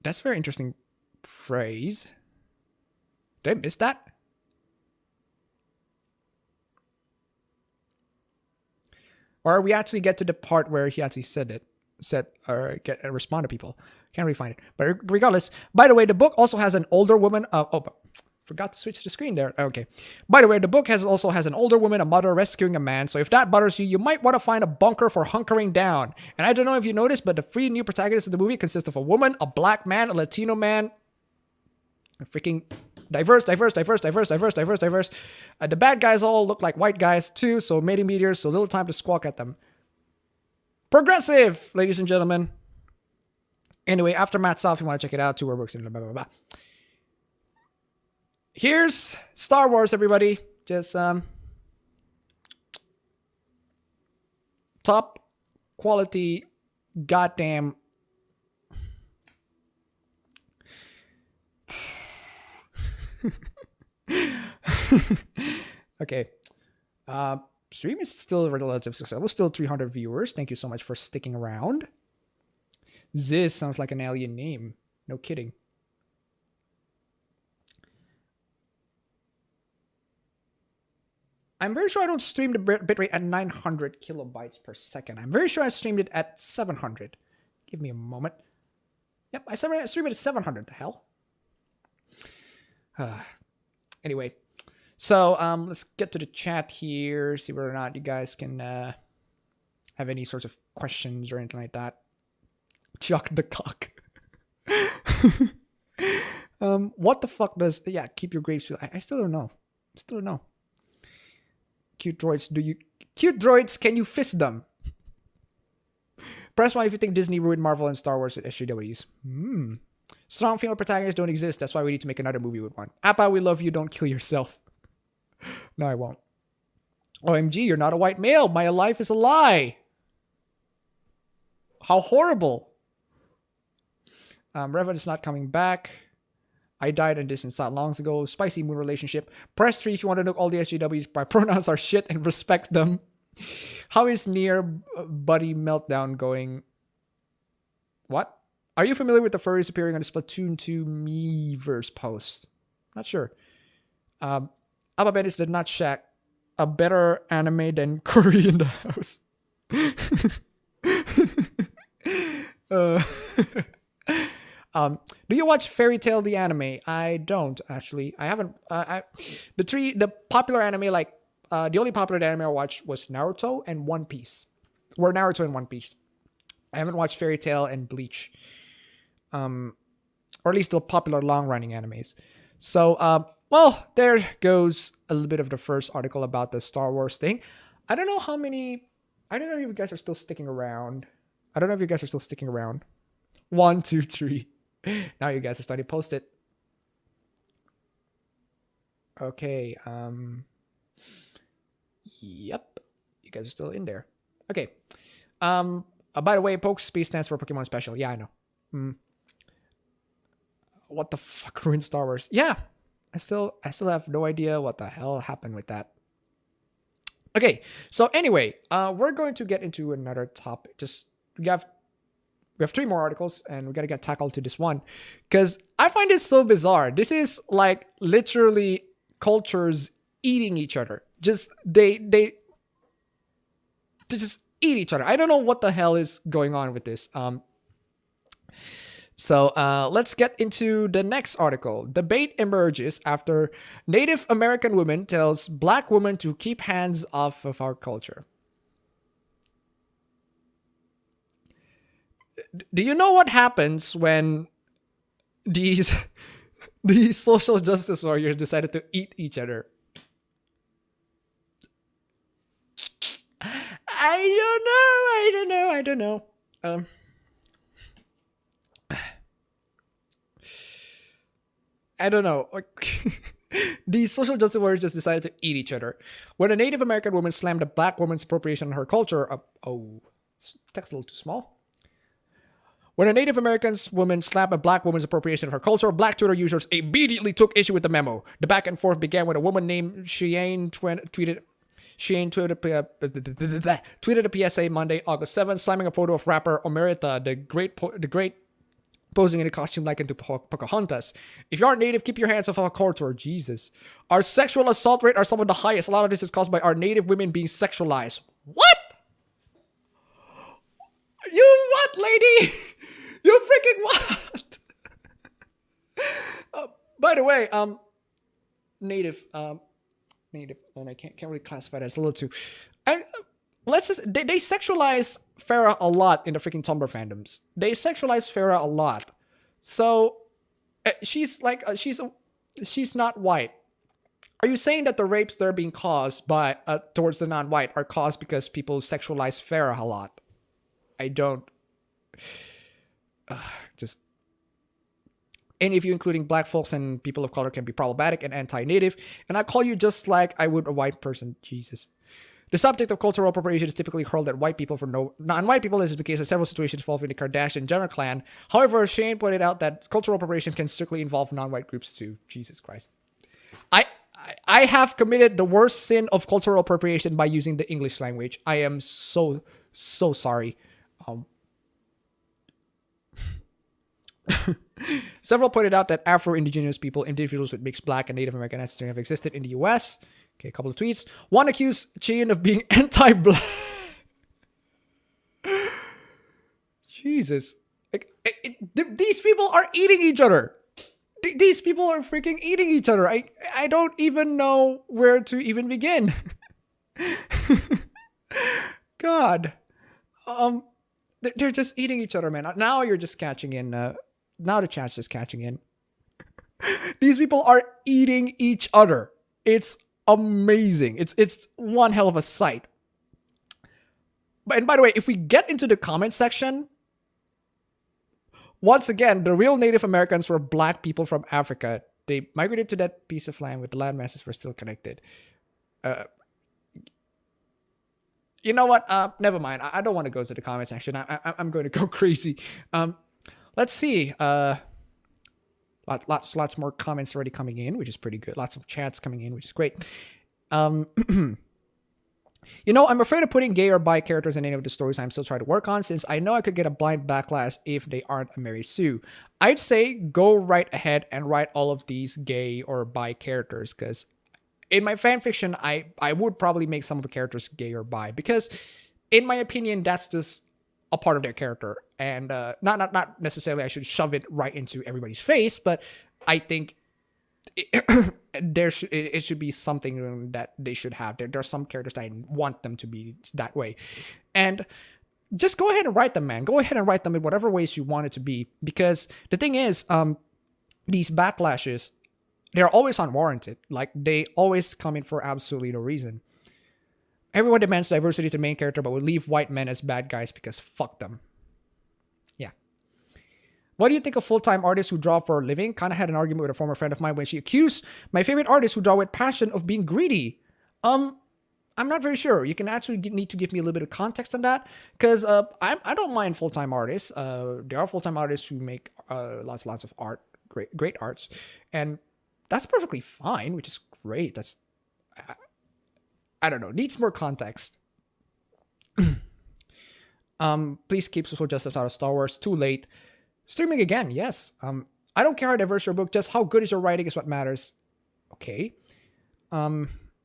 That's a very interesting phrase. Did I miss that? Or we actually get to the part where he actually respond to people. Can't really find it. But regardless, by the way, the book also has an older woman. Forgot to switch the screen there. Okay. By the way, the book also has an older woman, a mother rescuing a man. So if that bothers you, you might want to find a bunker for hunkering down. And I don't know if you noticed, but the three new protagonists of the movie consist of a woman, a black man, a Latino man. Freaking diverse. The bad guys all look like white guys too, so mating meteors, so little time to squawk at them. Progressive, ladies and gentlemen. Anyway, after Matt's off, if you want to check it out, 2 workbooks and blah, blah, blah. Here's Star Wars, everybody. Just top quality goddamn okay. Stream is still a relative success. We're still 300 viewers. Thank you so much for sticking around. This sounds like an alien name. No kidding. I'm very sure I don't stream the bitrate at 900 kilobytes per second. I'm very sure I streamed it at 700. Give me a moment. Yep, I streamed it at 700. The hell? Anyway, so let's get to the chat here. See whether or not you guys can have any sorts of questions or anything like that. Chuck the cock. What the fuck does... Yeah, keep your grapes... I still don't know. Cute droids, can you fist them? Press 1 if you think Disney ruined Marvel and Star Wars with SJWs. Strong female protagonists don't exist. That's why we need to make another movie with one. Appa, we love you. Don't kill yourself. No, I won't. OMG, you're not a white male. My life is a lie. How horrible. Revan is not coming back. I died in this not long ago. Spicy moon relationship. Press 3 if you want to know all the SJWs. My pronouns are shit and respect them. How is near buddy meltdown going? What? Are you familiar with the furries appearing on the Splatoon 2 Miiverse post? Not sure. Appabend did not shack a better anime than Curry in the House. Do you watch Fairy Tail the anime? I don't actually. I haven't. The popular anime, like the only popular anime I watched was Naruto and One Piece. Or Naruto and One Piece. I haven't watched Fairy Tail and Bleach. Or at least the popular long-running animes. So, well, there goes a little bit of the first article about the Star Wars thing. I don't know if you guys are still sticking around. 1, 2, 3. Now you guys are starting to post it. Okay. Yep. You guys are still in there. Okay. By the way, Poke Space stands for Pokemon Special. Yeah, I know. What the fuck ruined Star Wars? Yeah. I still have no idea what the hell happened with that. Okay, so anyway, we're going to get into another topic. Just we have three more articles, and we gotta get tackled to this one because I find this so bizarre. This is like literally cultures eating each other. Just they just eat each other. I don't know what the hell is going on with this. So let's get into the next article. Debate emerges after Native American woman tells Black woman to keep hands off of our culture. Do you know what happens when these these social justice warriors decided to eat each other? I don't know. Um, I don't know. These social justice warriors just decided to eat each other. When a Native American woman slammed a Black woman's appropriation on her culture, oh, text a little too small. When a Native American woman slapped a Black woman's appropriation of her culture, Black Twitter users immediately took issue with the memo. The back and forth began when a woman named Cheyenne tweeted. Shane tweeted a PSA Monday, August 7th, slamming a photo of rapper Omerita, the great posing in a costume likened to Pocahontas. If you aren't native, keep your hands off our culture. Jesus. Our sexual assault rate are some of the highest. A lot of this is caused by our native women being sexualized. What? You what, lady? You freaking what? By the way, native, native, and I can't really classify that as a little too. I, let's just they sexualize Farah a lot in the freaking Tumblr fandoms. They sexualize Farah a lot, so she's like she's not white. Are you saying that the rapes that are being caused by towards the non-white are caused because people sexualize Farah a lot? I don't. Just. Any of you, including Black folks and people of color, can be problematic and anti-native, and I call you just like I would a white person. Jesus. The subject of cultural appropriation is typically hurled at white people for non-white people. This is the case of several situations involving the Kardashian Jenner clan. However, Shane pointed out that cultural appropriation can strictly involve non-white groups too. Jesus Christ. I have committed the worst sin of cultural appropriation by using the English language. I am so sorry. Several pointed out that Afro-Indigenous people, individuals with mixed Black and Native American ancestry, have existed in the U.S. Okay, a couple of tweets. One accused Cheyenne of being anti-Black. Jesus. These people are eating each other. These people are freaking eating each other. I don't even know where to even begin. God. They're just eating each other, man. Now you're just catching in. Now the chat's just catching in. These people are eating each other. It's amazing. It's one hell of a sight. And by the way, if we get into the comment section, once again, the real Native Americans were Black people from Africa. They migrated to that piece of land where the land masses were still connected. You know what? Never mind. I don't want to go to the comment section. I'm going to go crazy. Let's see. Lots more comments already coming in, which is pretty good. Lots of chats coming in, which is great. You know, I'm afraid of putting gay or bi characters in any of the stories I'm still trying to work on, since I know I could get a blind backlash if they aren't a Mary Sue. I'd say go right ahead and write all of these gay or bi characters, because in my fan fiction, I would probably make some of the characters gay or bi, because in my opinion, that's just a part of their character. And not necessarily I should shove it right into everybody's face, but I think it should be something that they should have. There are some characters that I want them to be that way. And just go ahead and write them, man. Go ahead and write them in whatever ways you want it to be. Because the thing is, these backlashes, they're always unwarranted. Like, they always come in for absolutely no reason. Everyone demands diversity to the main character, but would leave white men as bad guys because fuck them. Yeah. What do you think of full-time artists who draw for a living? Kind of had an argument with a former friend of mine when she accused my favorite artists who draw with passion of being greedy. I'm not very sure. You can actually need to give me a little bit of context on that, because I don't mind full-time artists. There are full-time artists who make lots of art, great arts, and that's perfectly fine, which is great. That's, I don't know, needs more context. Please keep social justice out of Star Wars. Too late. Streaming again, yes. I don't care how diverse your book, just how good is your writing is what matters. Okay.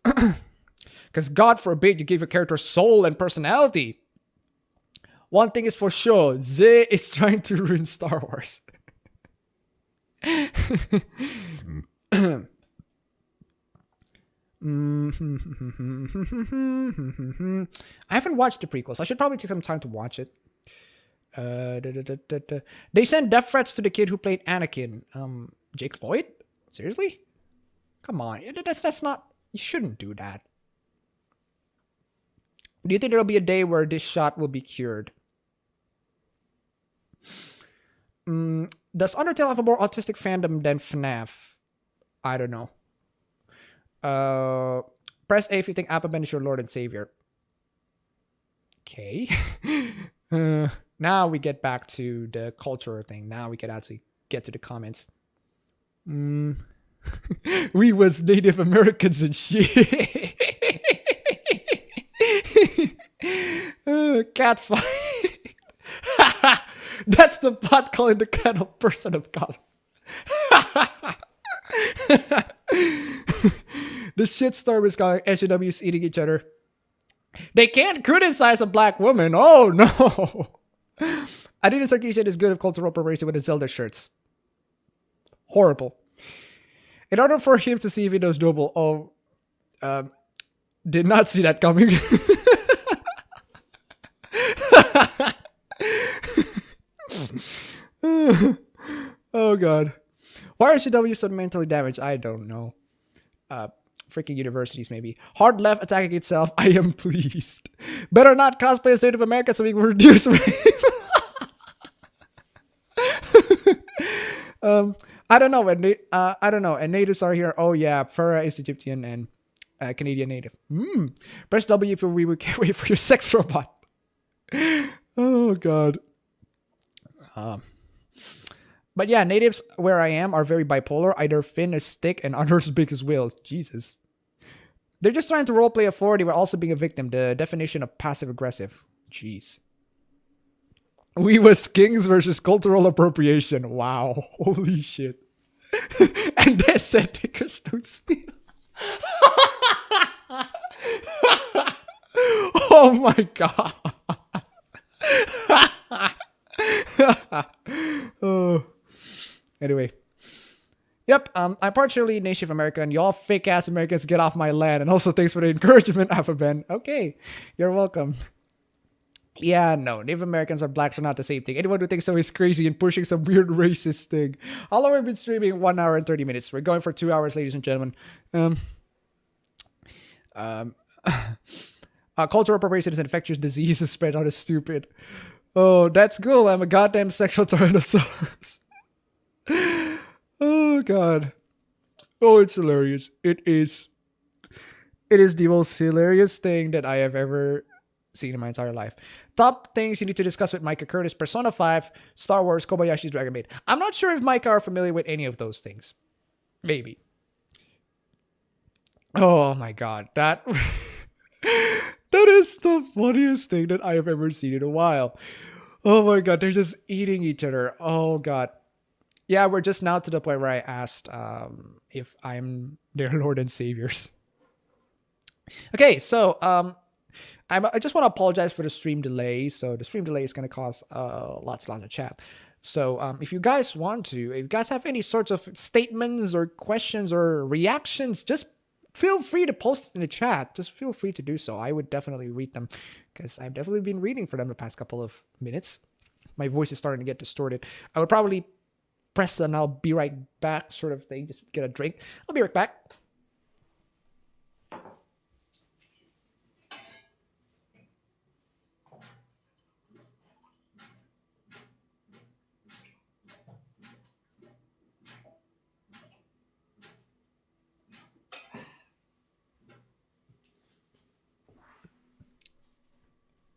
Because God forbid you give your character soul and personality. One thing is for sure, Z is trying to ruin Star Wars. I haven't watched the prequels. I should probably take some time to watch it. They sent death threats to the kid who played Anakin. Jake Lloyd? Seriously? Come on. That's not... You shouldn't do that. Do you think there'll be a day where this shot will be cured? Does Undertale have a more autistic fandom than FNAF? I don't know. Press A if you think appabend is your lord and savior. Okay. Now we get back to the culture thing. Now we can actually get to the comments. We was Native Americans and shit. Cat fight. That's the pot calling the kind of person of color. The shitstorm is calling SJWs eating each other. They can't criticize a black woman. Oh no. Adidas Sarkisian is good at cultural appropriation with his Zelda shirts. Horrible. In order for him to see if he knows Noble, did not see that coming. Oh god. Why are CW so mentally damaged? I don't know. Freaking universities, maybe. Hard left attacking itself. I am pleased. Better not cosplay as Native American so we can reduce rape. I don't know. I don't know. And natives are here. Oh yeah, Farah is Egyptian and Canadian native. Press W if we can't wait for your sex robot. Oh god. But yeah, natives where I am are very bipolar. Either thin as stick and others big as whales. Jesus. They're just trying to roleplay authority while also being a victim. The definition of passive aggressive. Jeez. We was kings versus cultural appropriation. Wow. Holy shit. And they said niggers don't steal. Oh my god. Oh. Anyway. Yep, I'm partially Native American. Y'all fake ass Americans get off my land. And also thanks for the encouragement, appabend. Okay, you're welcome. Yeah, no, Native Americans or blacks are not the same thing. Anyone who thinks so is crazy and pushing some weird racist thing. How long have we been streaming? 1 hour and 30 minutes. We're going for 2 hours, ladies and gentlemen. Cultural appropriation is an infectious disease is spread out as stupid. Oh, that's cool. I'm a goddamn sexual Tyrannosaurus. Oh, God. Oh, it's hilarious. It is. It is the most hilarious thing that I have ever seen in my entire life. Top things you need to discuss with Micah Curtis: Persona 5, Star Wars, Kobayashi's Dragon Maid. I'm not sure if Micah are familiar with any of those things. Maybe. Oh my god. That is the funniest thing that I have ever seen in a while. Oh my god, they're just eating each other. Oh god. Yeah, we're just now to the point where I asked if I'm their Lord and Saviors. Okay, so I just want to apologize for the stream delay. So the stream delay is going to cause lots of chat. So if you guys want to, if you guys have any sorts of statements or questions or reactions, just feel free to post it in the chat. Just feel free to do so. I would definitely read them because I've definitely been reading for them the past couple of minutes. My voice is starting to get distorted. I would probably press and I'll be right back sort of thing. Just get a drink. I'll be right back.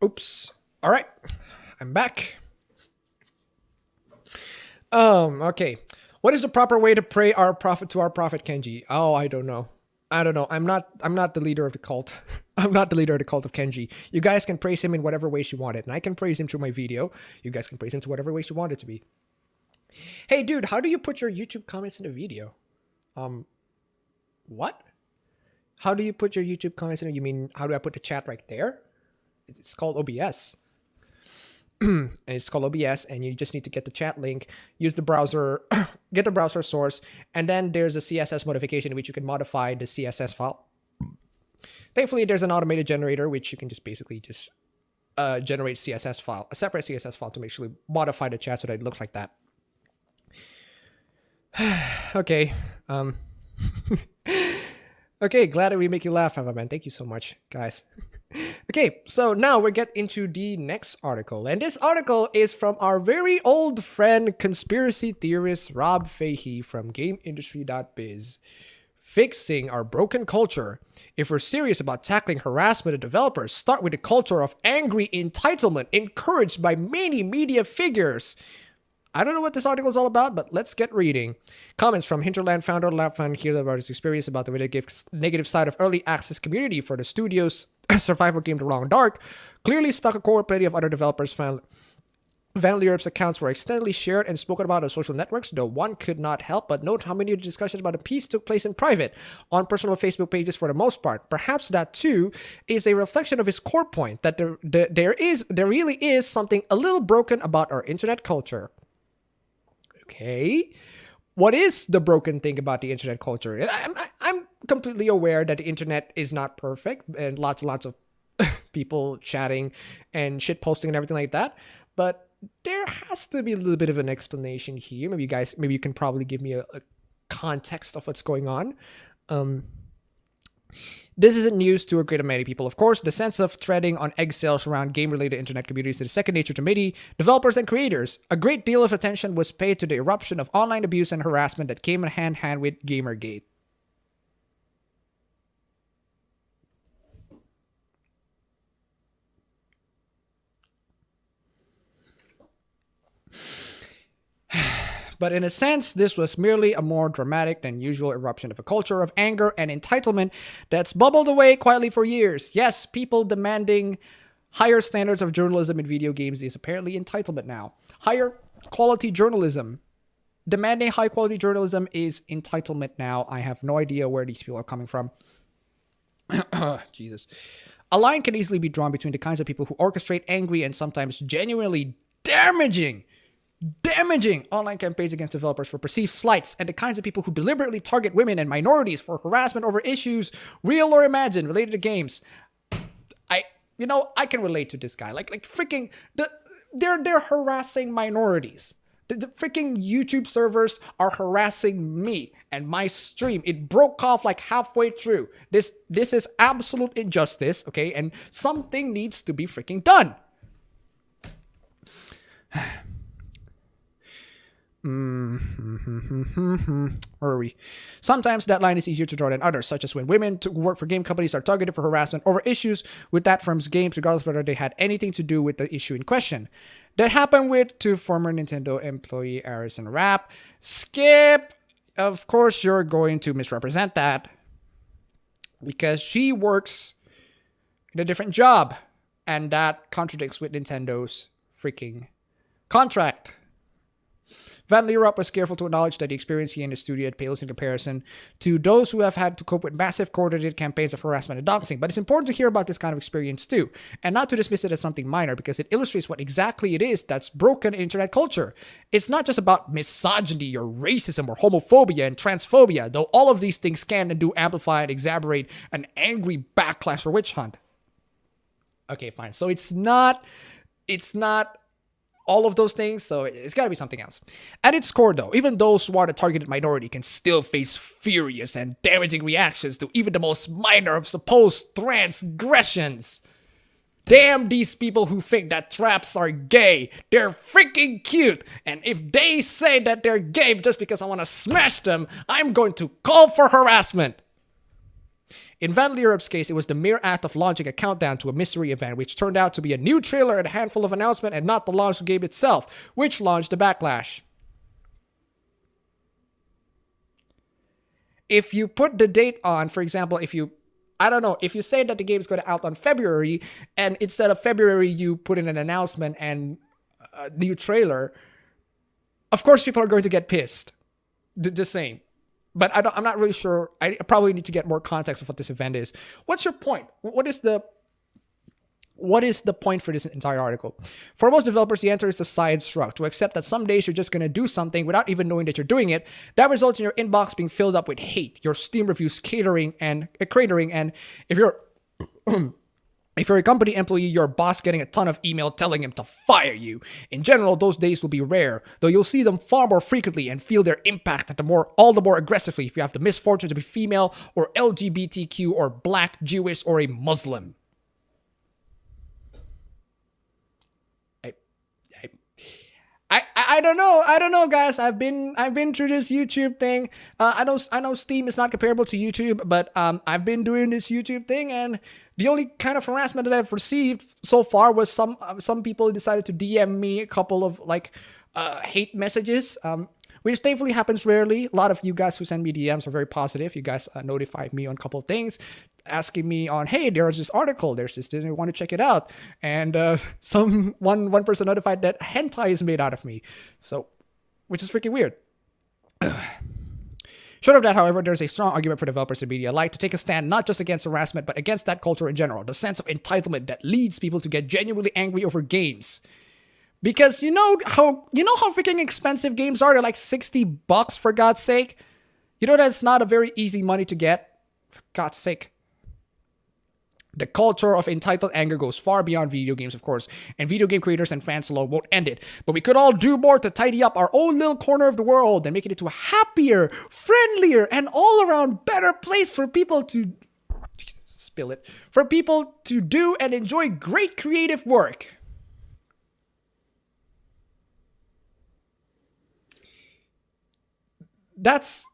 Oops. All right. I'm back. Okay. What is the proper way to pray our prophet to our prophet Kenji? Oh, I don't know. I don't know. I'm not the leader of the cult. I'm not the leader of the cult of Kenji. You guys can praise him in whatever ways you want it, and I can praise him through my video. You guys can praise him to whatever ways you want it to be. Hey, dude, how do you put your YouTube comments in a video? What? How do you put your YouTube comments in? You mean how do I put the chat right there? It's called OBS. And it's called OBS, and you just need to get the chat link, use the browser, get the browser source, and then there's a CSS modification in which you can modify the CSS file. Thankfully, there's an automated generator which you can just basically just generate CSS file, a separate CSS file to actually modify the chat so that it looks like that. Okay. Okay, glad that we make you laugh, man. Thank you so much, guys. Okay, so now we get into the next article. And this article is from our very old friend, conspiracy theorist Rob Fahey from GameIndustry.biz. Fixing our broken culture. If we're serious about tackling harassment of developers, start with a culture of angry entitlement encouraged by many media figures. I don't know what this article is all about, but let's get reading. Comments from Hinterland founder Lapfan here about his experience about the negative side of early access community for the studio's survival game The Long Dark clearly struck a chord. Plenty of other developers found Van Leerup's accounts were extensively shared and spoken about on social networks, though one could not help but note how many of the discussions about the piece took place in private, on personal Facebook pages for the most part. Perhaps that, too, is a reflection of his core point, that there really is something a little broken about our internet culture. Okay, what is the broken thing about the internet culture? I'm completely aware that the internet is not perfect and lots and lots of people chatting and shit posting and everything like that, but there has to be a little bit of an explanation here. Maybe you can probably give me a context of what's going on. This isn't news to a great many people, of course. The sense of treading on eggshells around game-related internet communities is second nature to many developers and creators. A great deal of attention was paid to the eruption of online abuse and harassment that came hand-in-hand with Gamergate. But in a sense, this was merely a more dramatic than usual eruption of a culture of anger and entitlement that's bubbled away quietly for years. Yes, people demanding higher standards of journalism in video games is apparently entitlement now. Higher quality journalism. Demanding high quality journalism is entitlement now. I have no idea where these people are coming from. Jesus. A line can easily be drawn between the kinds of people who orchestrate angry and sometimes genuinely damaging online campaigns against developers for perceived slights, and the kinds of people who deliberately target women and minorities for harassment over issues, real or imagined, related to games. I can relate to this guy. Like freaking they're harassing minorities. The freaking YouTube servers are harassing me and my stream. It broke off like halfway through. This is absolute injustice, okay? And something needs to be freaking done. Where are we? Sometimes that line is easier to draw than others, such as when women who work for game companies are targeted for harassment over issues with that firm's games, regardless of whether they had anything to do with the issue in question. That happened to former Nintendo employee Arison Rapp. Skip! Of course you're going to misrepresent that, because she works in a different job, and that contradicts with Nintendo's freaking contract. Van Leerup was careful to acknowledge that the experience he and his studio had pales in comparison to those who have had to cope with massive coordinated campaigns of harassment and doxing. But it's important to hear about this kind of experience too, and not to dismiss it as something minor, because it illustrates what exactly it is that's broken in internet culture. It's not just about misogyny or racism or homophobia and transphobia, though all of these things can and do amplify and exacerbate an angry backlash or witch hunt. Okay, fine. So it's not all of those things, so it's got to be something else. At its core, though, even those who are the targeted minority can still face furious and damaging reactions to even the most minor of supposed transgressions. Damn these people who think that traps are gay. They're freaking cute. And if they say that they're gay just because I want to smash them, I'm going to call for harassment. In Van Leerup's case, it was the mere act of launching a countdown to a mystery event, which turned out to be a new trailer and a handful of announcements, and not the launch game itself, which launched the backlash. if you put the date on, for example, if you, I don't know, if you say that the game is going to out on February, and instead of February you put in an announcement and a new trailer, of course people are going to get pissed. The same. But I'm not really sure. I probably need to get more context of what this event is. What's your point? What is the point for this entire article? For most developers, the answer is a side shrug, to accept that some days you're just going to do something without even knowing that you're doing it. That results in your inbox being filled up with hate, your Steam reviews cratering, and if you're if you're a company employee, your boss getting a ton of email telling him to fire you. In general, those days will be rare, though you'll see them far more frequently and feel their impact all the more aggressively if you have the misfortune to be female or LGBTQ or black, Jewish, or a Muslim. I don't know, guys. I've been through this YouTube thing. I know Steam is not comparable to YouTube, but I've been doing this YouTube thing, and the only kind of harassment that I've received so far was some people decided to DM me a couple of hate messages, which thankfully happens rarely. A lot of you guys who send me DMs are very positive. You guys notify me on a couple of things, asking me on, hey, there's this article, there's this, didn't want to check it out, and one person notified that hentai is made out of me, so, which is freaking weird. Short of that, however, there's a strong argument for developers and media alike to take a stand not just against harassment, but against that culture in general, the sense of entitlement that leads people to get genuinely angry over games. Because you know how freaking expensive games are? They're like $60 for God's sake. You know that's not a very easy money to get. For God's sake. The culture of entitled anger goes far beyond video games, of course, and video game creators and fans alone won't end it. But we could all do more to tidy up our own little corner of the world and make it into a happier, friendlier, and all-around better place for people to for people to do and enjoy great creative work. That's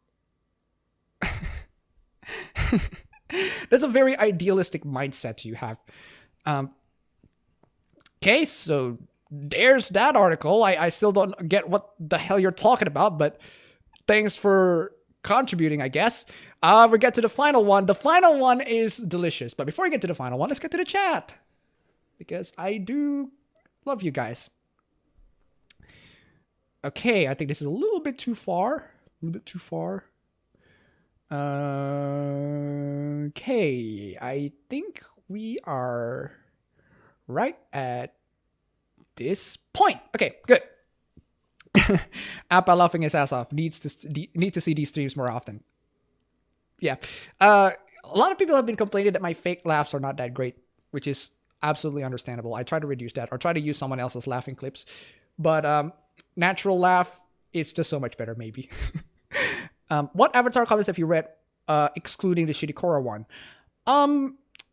that's a very idealistic mindset you have. Okay, so there's that article. I still don't get what the hell you're talking about, but thanks for contributing, I guess. We get to the final one. The final one is delicious. But before we get to the final one, let's get to the chat. Because I do love you guys. Okay, I think this is a little bit too far. Okay, I think we are right at this point. Okay, good. Appa laughing his ass off. Need to see these streams more often. Yeah. A lot of people have been complaining that my fake laughs are not that great, which is absolutely understandable. I try to reduce that or try to use someone else's laughing clips. But natural laugh is just so much better, maybe. What Avatar comics have you read, excluding the shitty Korra one?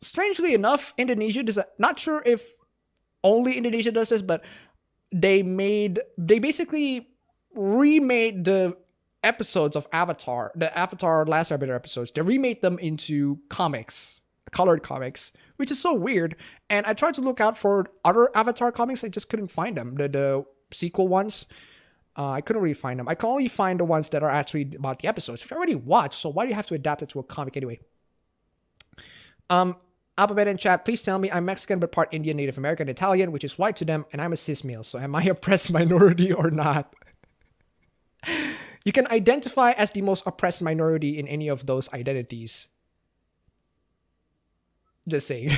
Strangely enough, Indonesia does. Not sure if only Indonesia does this, but they basically remade the episodes of Avatar, the Avatar Last Airbender episodes. They remade them into comics, colored comics, which is so weird. And I tried to look out for other Avatar comics, I just couldn't find them. The sequel ones. I couldn't really find them. I can only find the ones that are actually about the episodes, which I already watched, so why do you have to adapt it to a comic anyway? Appabend in chat, please tell me I'm Mexican but part Indian, Native American, Italian, which is white to them, and I'm a cis male, so am I a oppressed minority or not? You can identify as the most oppressed minority in any of those identities. Just saying.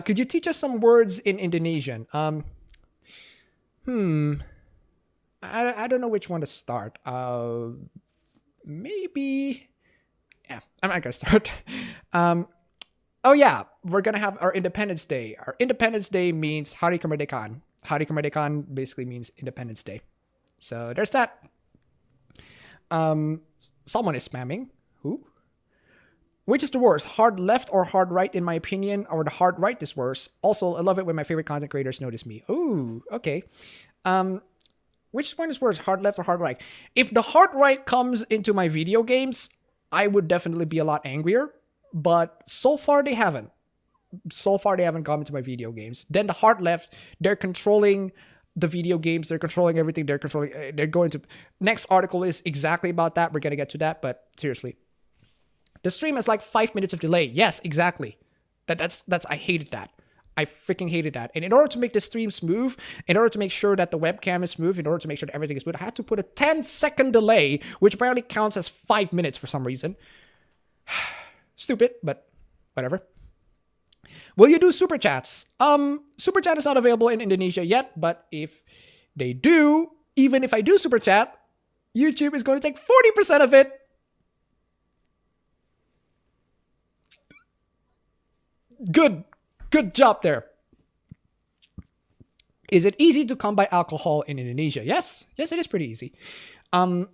Could you teach us some words in Indonesian? I don't know which one to start. Maybe. Yeah, I'm not gonna start. Oh yeah, we're gonna have our Independence Day. Our Independence Day means Hari Kemerdekaan. Hari Kemerdekaan basically means Independence Day. So there's that. Someone is spamming. Who? Which is the worst, hard left or hard right in my opinion, or the hard right is worse. Also, I love it when my favorite content creators notice me. Ooh, okay. Which one is worse, hard left or hard right? If the hard right comes into my video games, I would definitely be a lot angrier. But so far they haven't. So far they haven't come into my video games. Then the hard left, they're controlling the video games. They're controlling everything. They're going to... Next article is exactly about that. We're going to get to that. But seriously, The stream has like 5 minutes of delay. Yes, exactly. That's I hated that. I freaking hated that. And in order to make the stream smooth, in order to make sure that the webcam is smooth, in order to make sure that everything is smooth, I had to put a 10-second delay, which apparently counts as 5 minutes for some reason. Stupid, but whatever. Will you do super chats? Super chat is not available in Indonesia yet, but if they do, even if I do super chat, YouTube is going to take 40% of it. Good job there. Is it easy to come by alcohol in Indonesia? Yes, it is pretty easy. The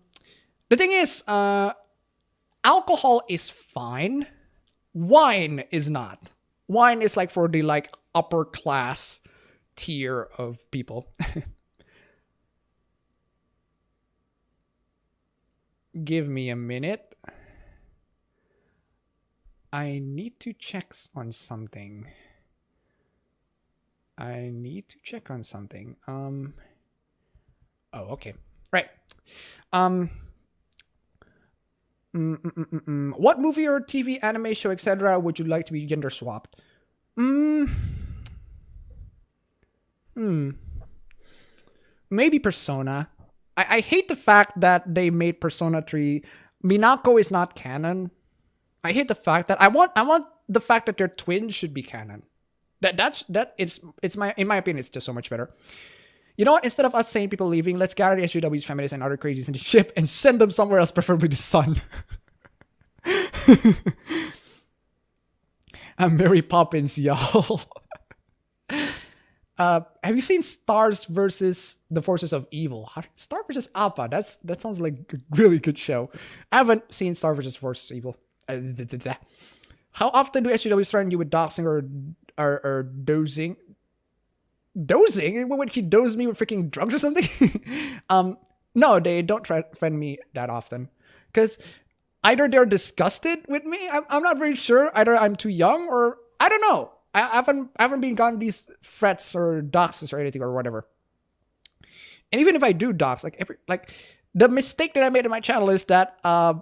thing is, alcohol is fine. Wine is not. Wine is like for the like upper class tier of people. Give me a minute. I need to check on something. Oh, okay. Right. What movie or TV, anime show, etc. would you like to be gender swapped? Maybe Persona. I hate the fact that they made Persona 3. Minako is not canon. I hate the fact that I want the fact that their twins should be canon. In my opinion, it's just so much better. You know what? Instead of us saying people leaving, let's gather the SJWs, feminists, and other crazies in the ship and send them somewhere else, preferably the sun. I'm Mary Poppins, y'all. Have you seen Stars versus the Forces of Evil? Star versus Appa. That sounds like a really good show. I haven't seen Star versus Forces of Evil. How often do SJWs threaten you with doxing or dozing? Dozing? What would he dose me with freaking drugs or something? No, they don't threaten me that often. Because either they're disgusted with me, I'm not very sure. Either I'm too young or I don't know. I haven't been gotten these threats or doxes or anything or whatever. And even if I do dox, like the mistake that I made in my channel is that I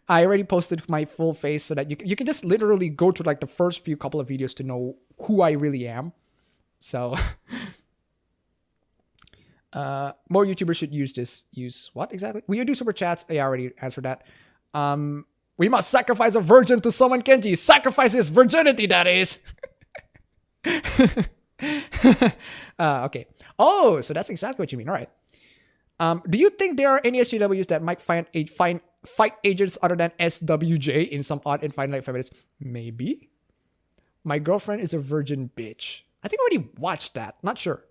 already posted my full face so that you can just literally go to like the first few couple of videos to know who I really am. So more YouTubers should use this. Use what exactly? Will you do super chats? I already answered that. We must sacrifice a virgin to summon Kenji. Sacrifice his virginity, that is. Okay. Oh, so that's exactly what you mean. All right. Do you think there are any SJWs that might find fight agents other than SWJ in some odd and finite feminists? Maybe. My girlfriend is a virgin bitch. I think I already watched that. Not sure.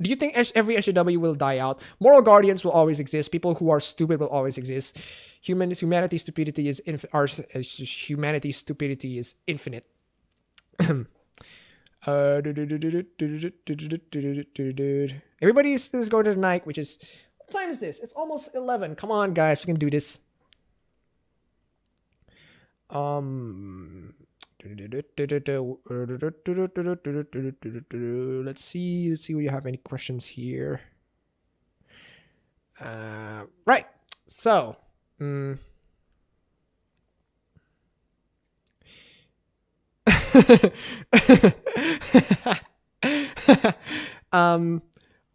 Do you think every SJW will die out? Moral guardians will always exist. People who are stupid will always exist. Humanity's stupidity is infinite. Everybody is going to the night, which is, what time is this? It's almost 11. Come on, guys, we can do this. Let's see if you have any questions here. Right. So, all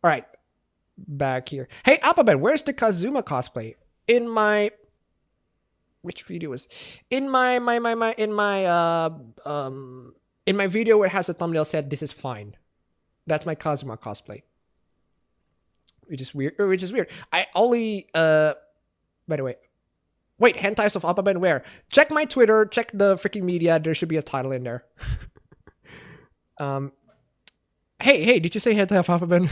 right, back here. Hey, appabend, where's the Kazuma cosplay? In my, which video is in my video where it has a thumbnail said this is fine. That's my Kazuma cosplay. Which is weird. I only by the way. Wait, hentais of appabend where? Check my Twitter, check the freaking media, there should be a title in there. Hey, did you say hentai of appabend?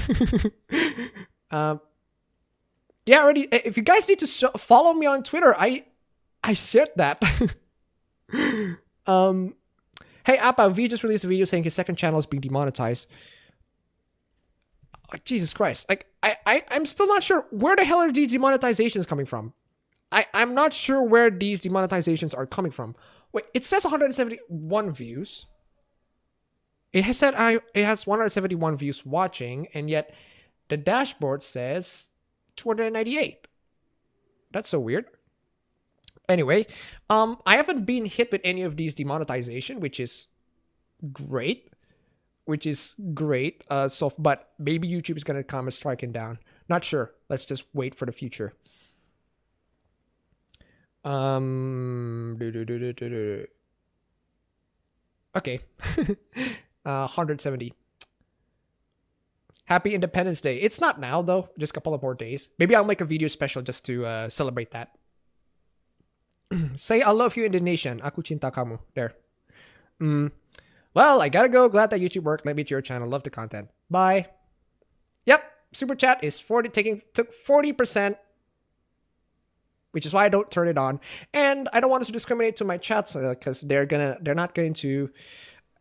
Yeah, already. If you guys need to follow me on Twitter, I shared that. Hey, Appa, V just released a video saying his second channel is being demonetized. Oh, Jesus Christ. Like, I'm still not sure where the hell are these demonetizations coming from. I'm not sure where these demonetizations are coming from. Wait, it says 171 views. It has said it has 171 views watching, and yet the dashboard says 298. That's so weird. Anyway, I haven't been hit with any of these demonetization, which is great. So, but maybe YouTube is gonna come and striking down. Not sure. Let's just wait for the future. Okay. 170. Happy Independence Day. It's not now though. Just a couple of more days. Maybe I'll make a video special just to celebrate that. Say I love you Indonesian. Aku cinta kamu. There. Well, I gotta go. Glad that YouTube worked. Let me to your channel. Love the content. Bye. Yep. Super chat is took 40%, which is why I don't turn it on. And I don't want to discriminate to my chats because they're not going to.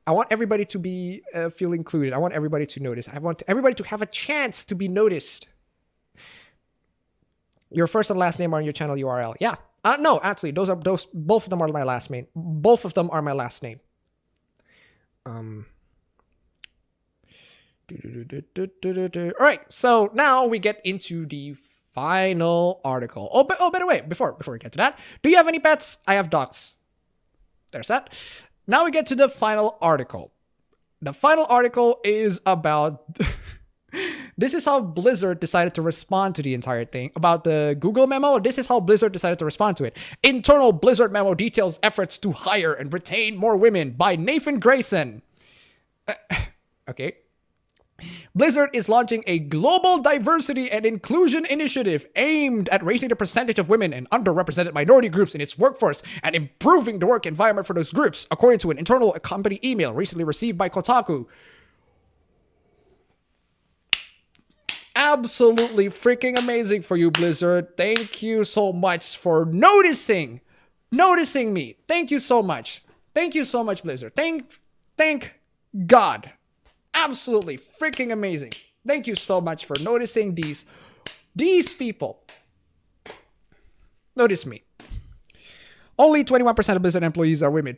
I want everybody to be feel included. I want everybody to notice. I want everybody to have a chance to be noticed. Your first and last name are on your channel URL. Yeah. No, actually, both of them are my last name. Both of them are my last name. All right. So now we get into the final article. Oh, by the way, before we get to that, do you have any pets? I have dogs. There's that. Now we get to the final article. The final article is about this is how Blizzard decided to respond to the entire thing. About the Google memo, this is how Blizzard decided to respond to it. Internal Blizzard memo details efforts to hire and retain more women by Nathan Grayson. Okay. Blizzard is launching a global diversity and inclusion initiative aimed at raising the percentage of women and underrepresented minority groups in its workforce and improving the work environment for those groups, according to an internal company email recently received by Kotaku. Absolutely freaking amazing for you, Blizzard. Thank you so much for noticing me. Thank you so much. Thank you so much, Blizzard. Thank God. Absolutely freaking amazing. Thank you so much for noticing these people. Notice me. Only 21% of Blizzard employees are women.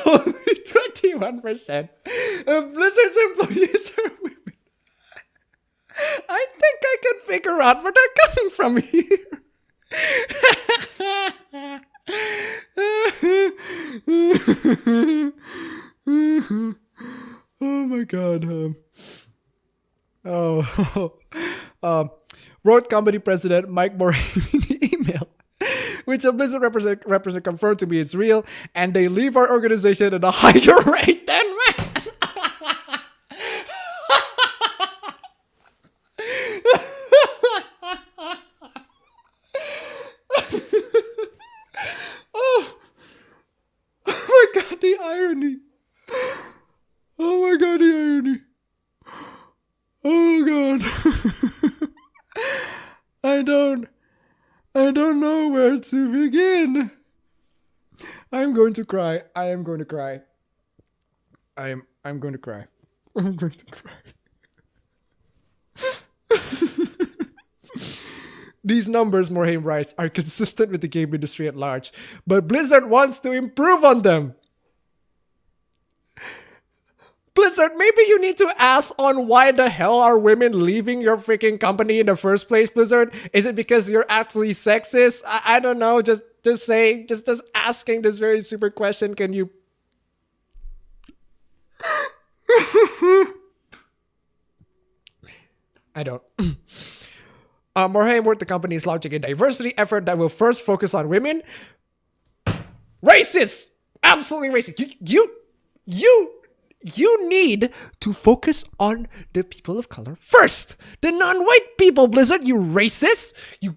Only 21% of Blizzard's employees are women. I think I can figure out where they're coming from here. Oh my god. Wrote company president Mike Morhaime in the email, which a Blizzard represent confirmed to me it's real, and they leave our organization at a higher rate than men. Oh my god, the irony. Oh my god, the irony. Oh god. I don't know where to begin. I'm going to cry. I am going to cry. I'm going to cry. I'm going to cry. These numbers, Morhaime writes, are consistent with the game industry at large, but Blizzard wants to improve on them. Blizzard, maybe you need to ask on why the hell are women leaving your freaking company in the first place, Blizzard? Is it because you're actually sexist? I don't know. Just asking this very super question. Can you? I don't. Morhaime worked the company is launching a diversity effort that will first focus on women. Racist! Absolutely racist. You need to focus on the people of color first. The non-white people, Blizzard, you racist. You.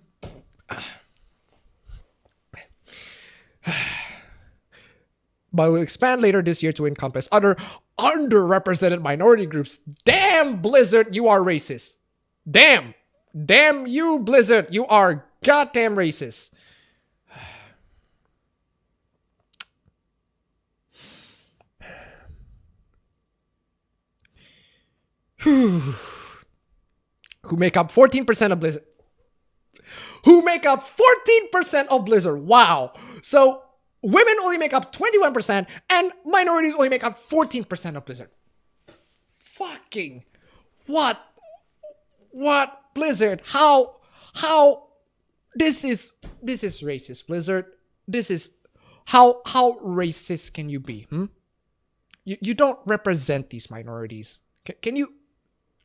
But we'll expand later this year to encompass other underrepresented minority groups. Damn, Blizzard, you are racist. Damn you, Blizzard, you are goddamn racist. Who make up 14% of Blizzard. who make up 14% of Blizzard. Wow. So women only make up 21% and minorities only make up 14% of Blizzard. Fucking what Blizzard? How this is racist, Blizzard. This is how racist can you be? You don't represent these minorities. Can you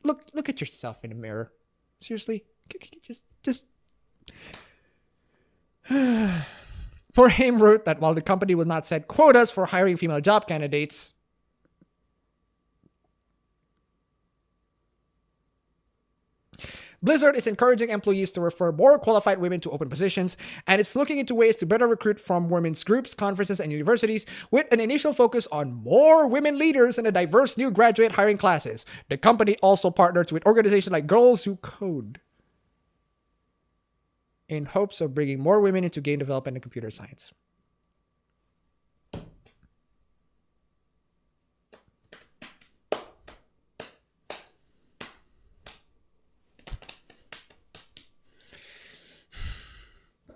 look at yourself in the mirror? Seriously? Just Morhaime wrote that while the company will not set quotas for hiring female job candidates, Blizzard is encouraging employees to refer more qualified women to open positions, and it's looking into ways to better recruit from women's groups, conferences, and universities, with an initial focus on more women leaders and a diverse new graduate hiring classes. The company also partners with organizations like Girls Who Code in hopes of bringing more women into game development and computer science.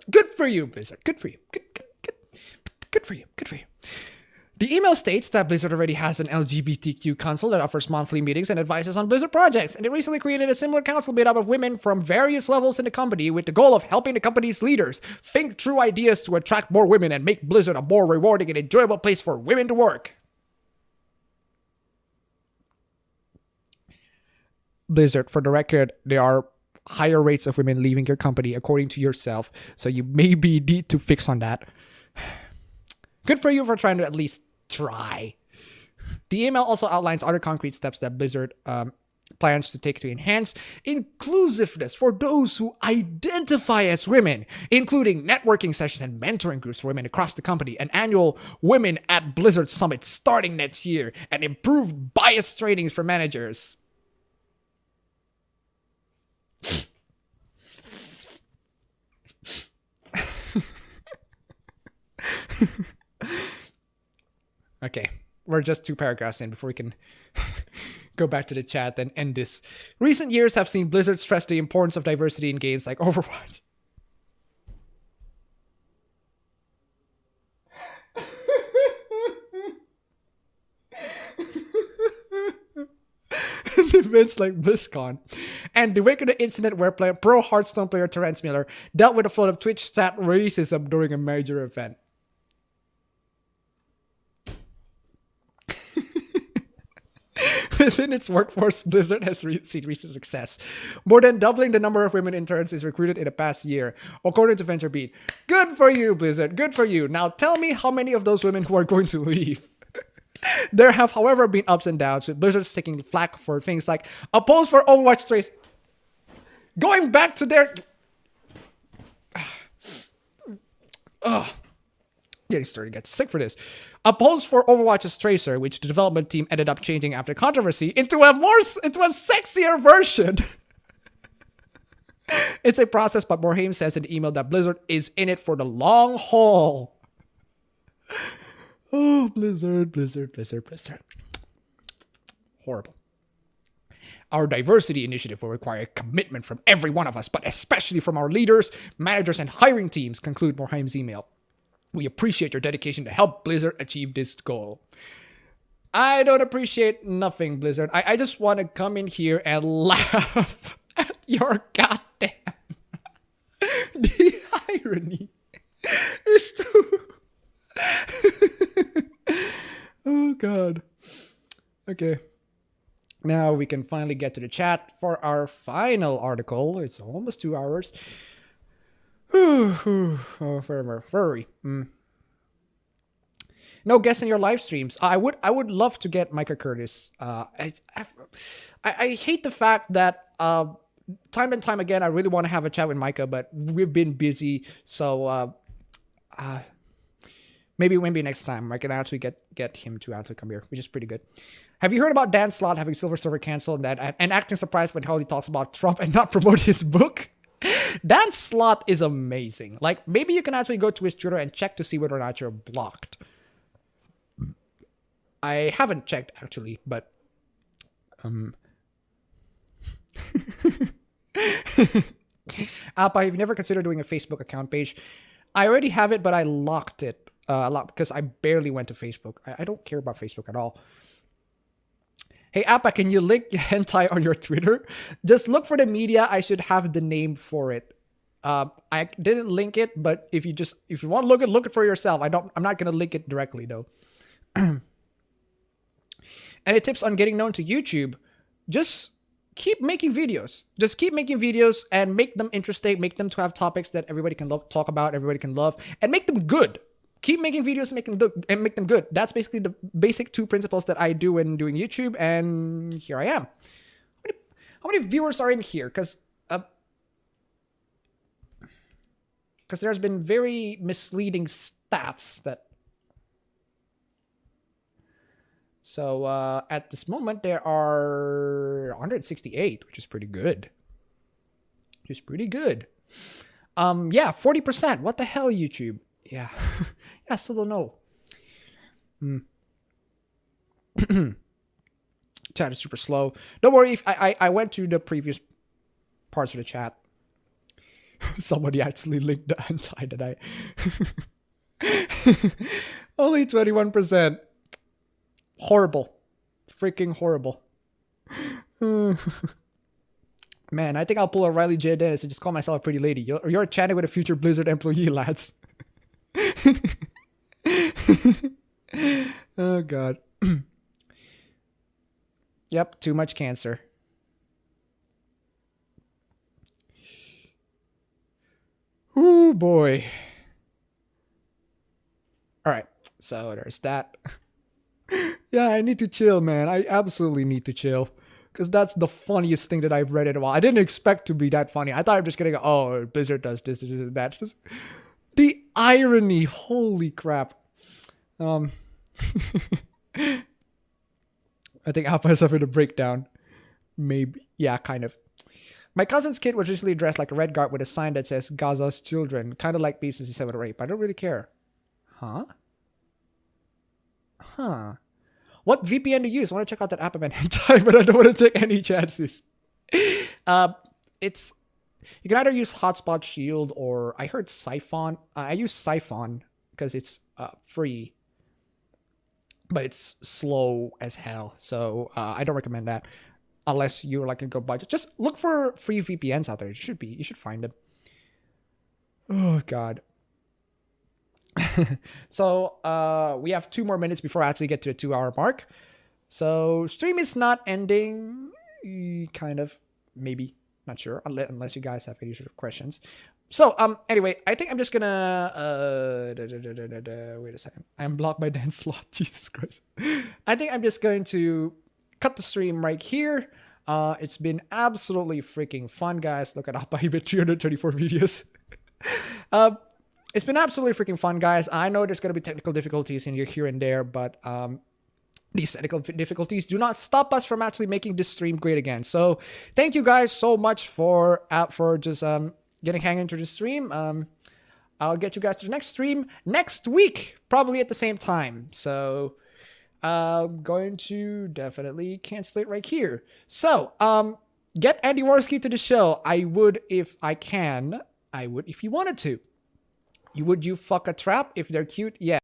Good for you, Blizzard. Good for you. Good for you. Good for you. The email states that Blizzard already has an LGBTQ council that offers monthly meetings and advices on Blizzard projects, and it recently created a similar council made up of women from various levels in the company with the goal of helping the company's leaders think through ideas to attract more women and make Blizzard a more rewarding and enjoyable place for women to work. Blizzard, for the record, there are higher rates of women leaving your company according to yourself, so you maybe need to fix on that. Good for you for trying to at least try. The email also outlines other concrete steps that Blizzard plans to take to enhance inclusiveness for those who identify as women, including networking sessions and mentoring groups for women across the company, an annual Women at Blizzard Summit starting next year, and improved bias trainings for managers. Okay, we're just 2 paragraphs in before we can go back to the chat and end this. Recent years have seen Blizzard stress the importance of diversity in games like Overwatch. Events like BlizzCon, and the wake of the incident where pro Hearthstone player Terrence Miller dealt with a flood of Twitch chat racism during a major event. Within its workforce, Blizzard has seen recent success. More than doubling the number of women interns is recruited in the past year, according to VentureBeat. Good for you, Blizzard. Good for you. Now tell me how many of those women who are going to leave. There have, however, been ups and downs, with Blizzard taking flack for things like a post for Overwatch Trace. Going back to their... Getting started to get sick for this. A post for Overwatch's Tracer, which the development team ended up changing after controversy, into a sexier version. It's a process, but Morhaime says in the email that Blizzard is in it for the long haul. Oh, Blizzard. Horrible. Our diversity initiative will require commitment from every one of us, but especially from our leaders, managers, and hiring teams, conclude Morhaime's email. We appreciate your dedication to help Blizzard achieve this goal. I don't appreciate nothing, Blizzard. I just want to come in here and laugh at your goddamn... The irony is too... Oh, God. Okay. Now we can finally get to the chat for our final article. It's almost 2 hours. Oh, where are we? No guests in your live streams. I would love to get Micah Curtis. I hate the fact that time and time again I really want to have a chat with Micah, but we've been busy. So maybe next time I can actually get him to actually come here, which is pretty good. Have you heard about Dan Slott having Silver Surfer canceled and acting surprised when Holly talks about Trump and not promote his book? Dan Slott is amazing. Like, maybe you can actually go to his Twitter and check to see whether or not you're blocked. I haven't checked, actually, but... Appa, have you never considered doing a Facebook account page? I already have it, but I locked it a lot because I barely went to Facebook. I don't care about Facebook at all. Hey, Appa, can you link hentai on your Twitter? Just look for the media. I should have the name for it. I didn't link it, but if you want to look it for yourself. I'm not gonna link it directly though. Any tips on getting known to YouTube? Just keep making videos. Just keep making videos and make them interesting. Make them to have topics that everybody can talk about, everybody can love, and make them good. Keep making videos and make them good. That's basically the basic two principles that I do when doing YouTube, and here I am. How many viewers are in here? Because there's been very misleading stats that... So at this moment, there are 168, which is pretty good. Which is pretty good. Yeah, 40%. What the hell, YouTube? Yeah. Yeah, I still don't know. Chat is super slow. Don't worry, if I went to the previous parts of the chat. Somebody actually linked the anti that I... Only 21%. Horrible. Freaking horrible. Man, I think I'll pull a Riley J. Dennis and just call myself a pretty lady. You're chatting with a future Blizzard employee, lads. Oh, God. Yep, too much cancer. Oh, boy. All right, so there's that. Yeah, I need to chill, man. I absolutely need to chill. Because that's the funniest thing that I've read in a while. I didn't expect to be that funny. I thought I'm just going to go, oh, Blizzard does this, and that. Just, the irony, holy crap. I think Alpha is having a breakdown. Maybe. Yeah, kind of. My cousin's kid was recently dressed like a red guard with a sign that says Gaza's children. Kind of like B67 rape. I don't really care. Huh? Huh. What VPN to use? I want to check out that appabend hentai, but I don't want to take any chances. It's... You can either use Hotspot Shield or I heard Siphon. I use Siphon because it's free, but it's slow as hell. So I don't recommend that unless you're like a good budget. Just look for free VPNs out there. You should find them. Oh God. So we have 2 more minutes before I actually get to the 2-hour mark. So stream is not ending. Kind of, maybe. Not sure, unless you guys have any sort of questions. So, anyway, I think I'm just gonna, wait a second. I'm blocked by Dan Slot, Jesus Christ. I think I'm just going to cut the stream right here. It's been absolutely freaking fun, guys. Look at Appa, he made 334 videos. It's been absolutely freaking fun, guys. I know there's gonna be technical difficulties in here and there, but, these technical difficulties do not stop us from actually making this stream great again. So thank you guys so much for just getting hang into the stream. I'll get you guys to the next stream next week, probably at the same time. So I'm going to definitely cancel it right here. So get Andy Warski to the show. I would if I can. I would if you wanted to. You fuck a trap if they're cute? Yeah.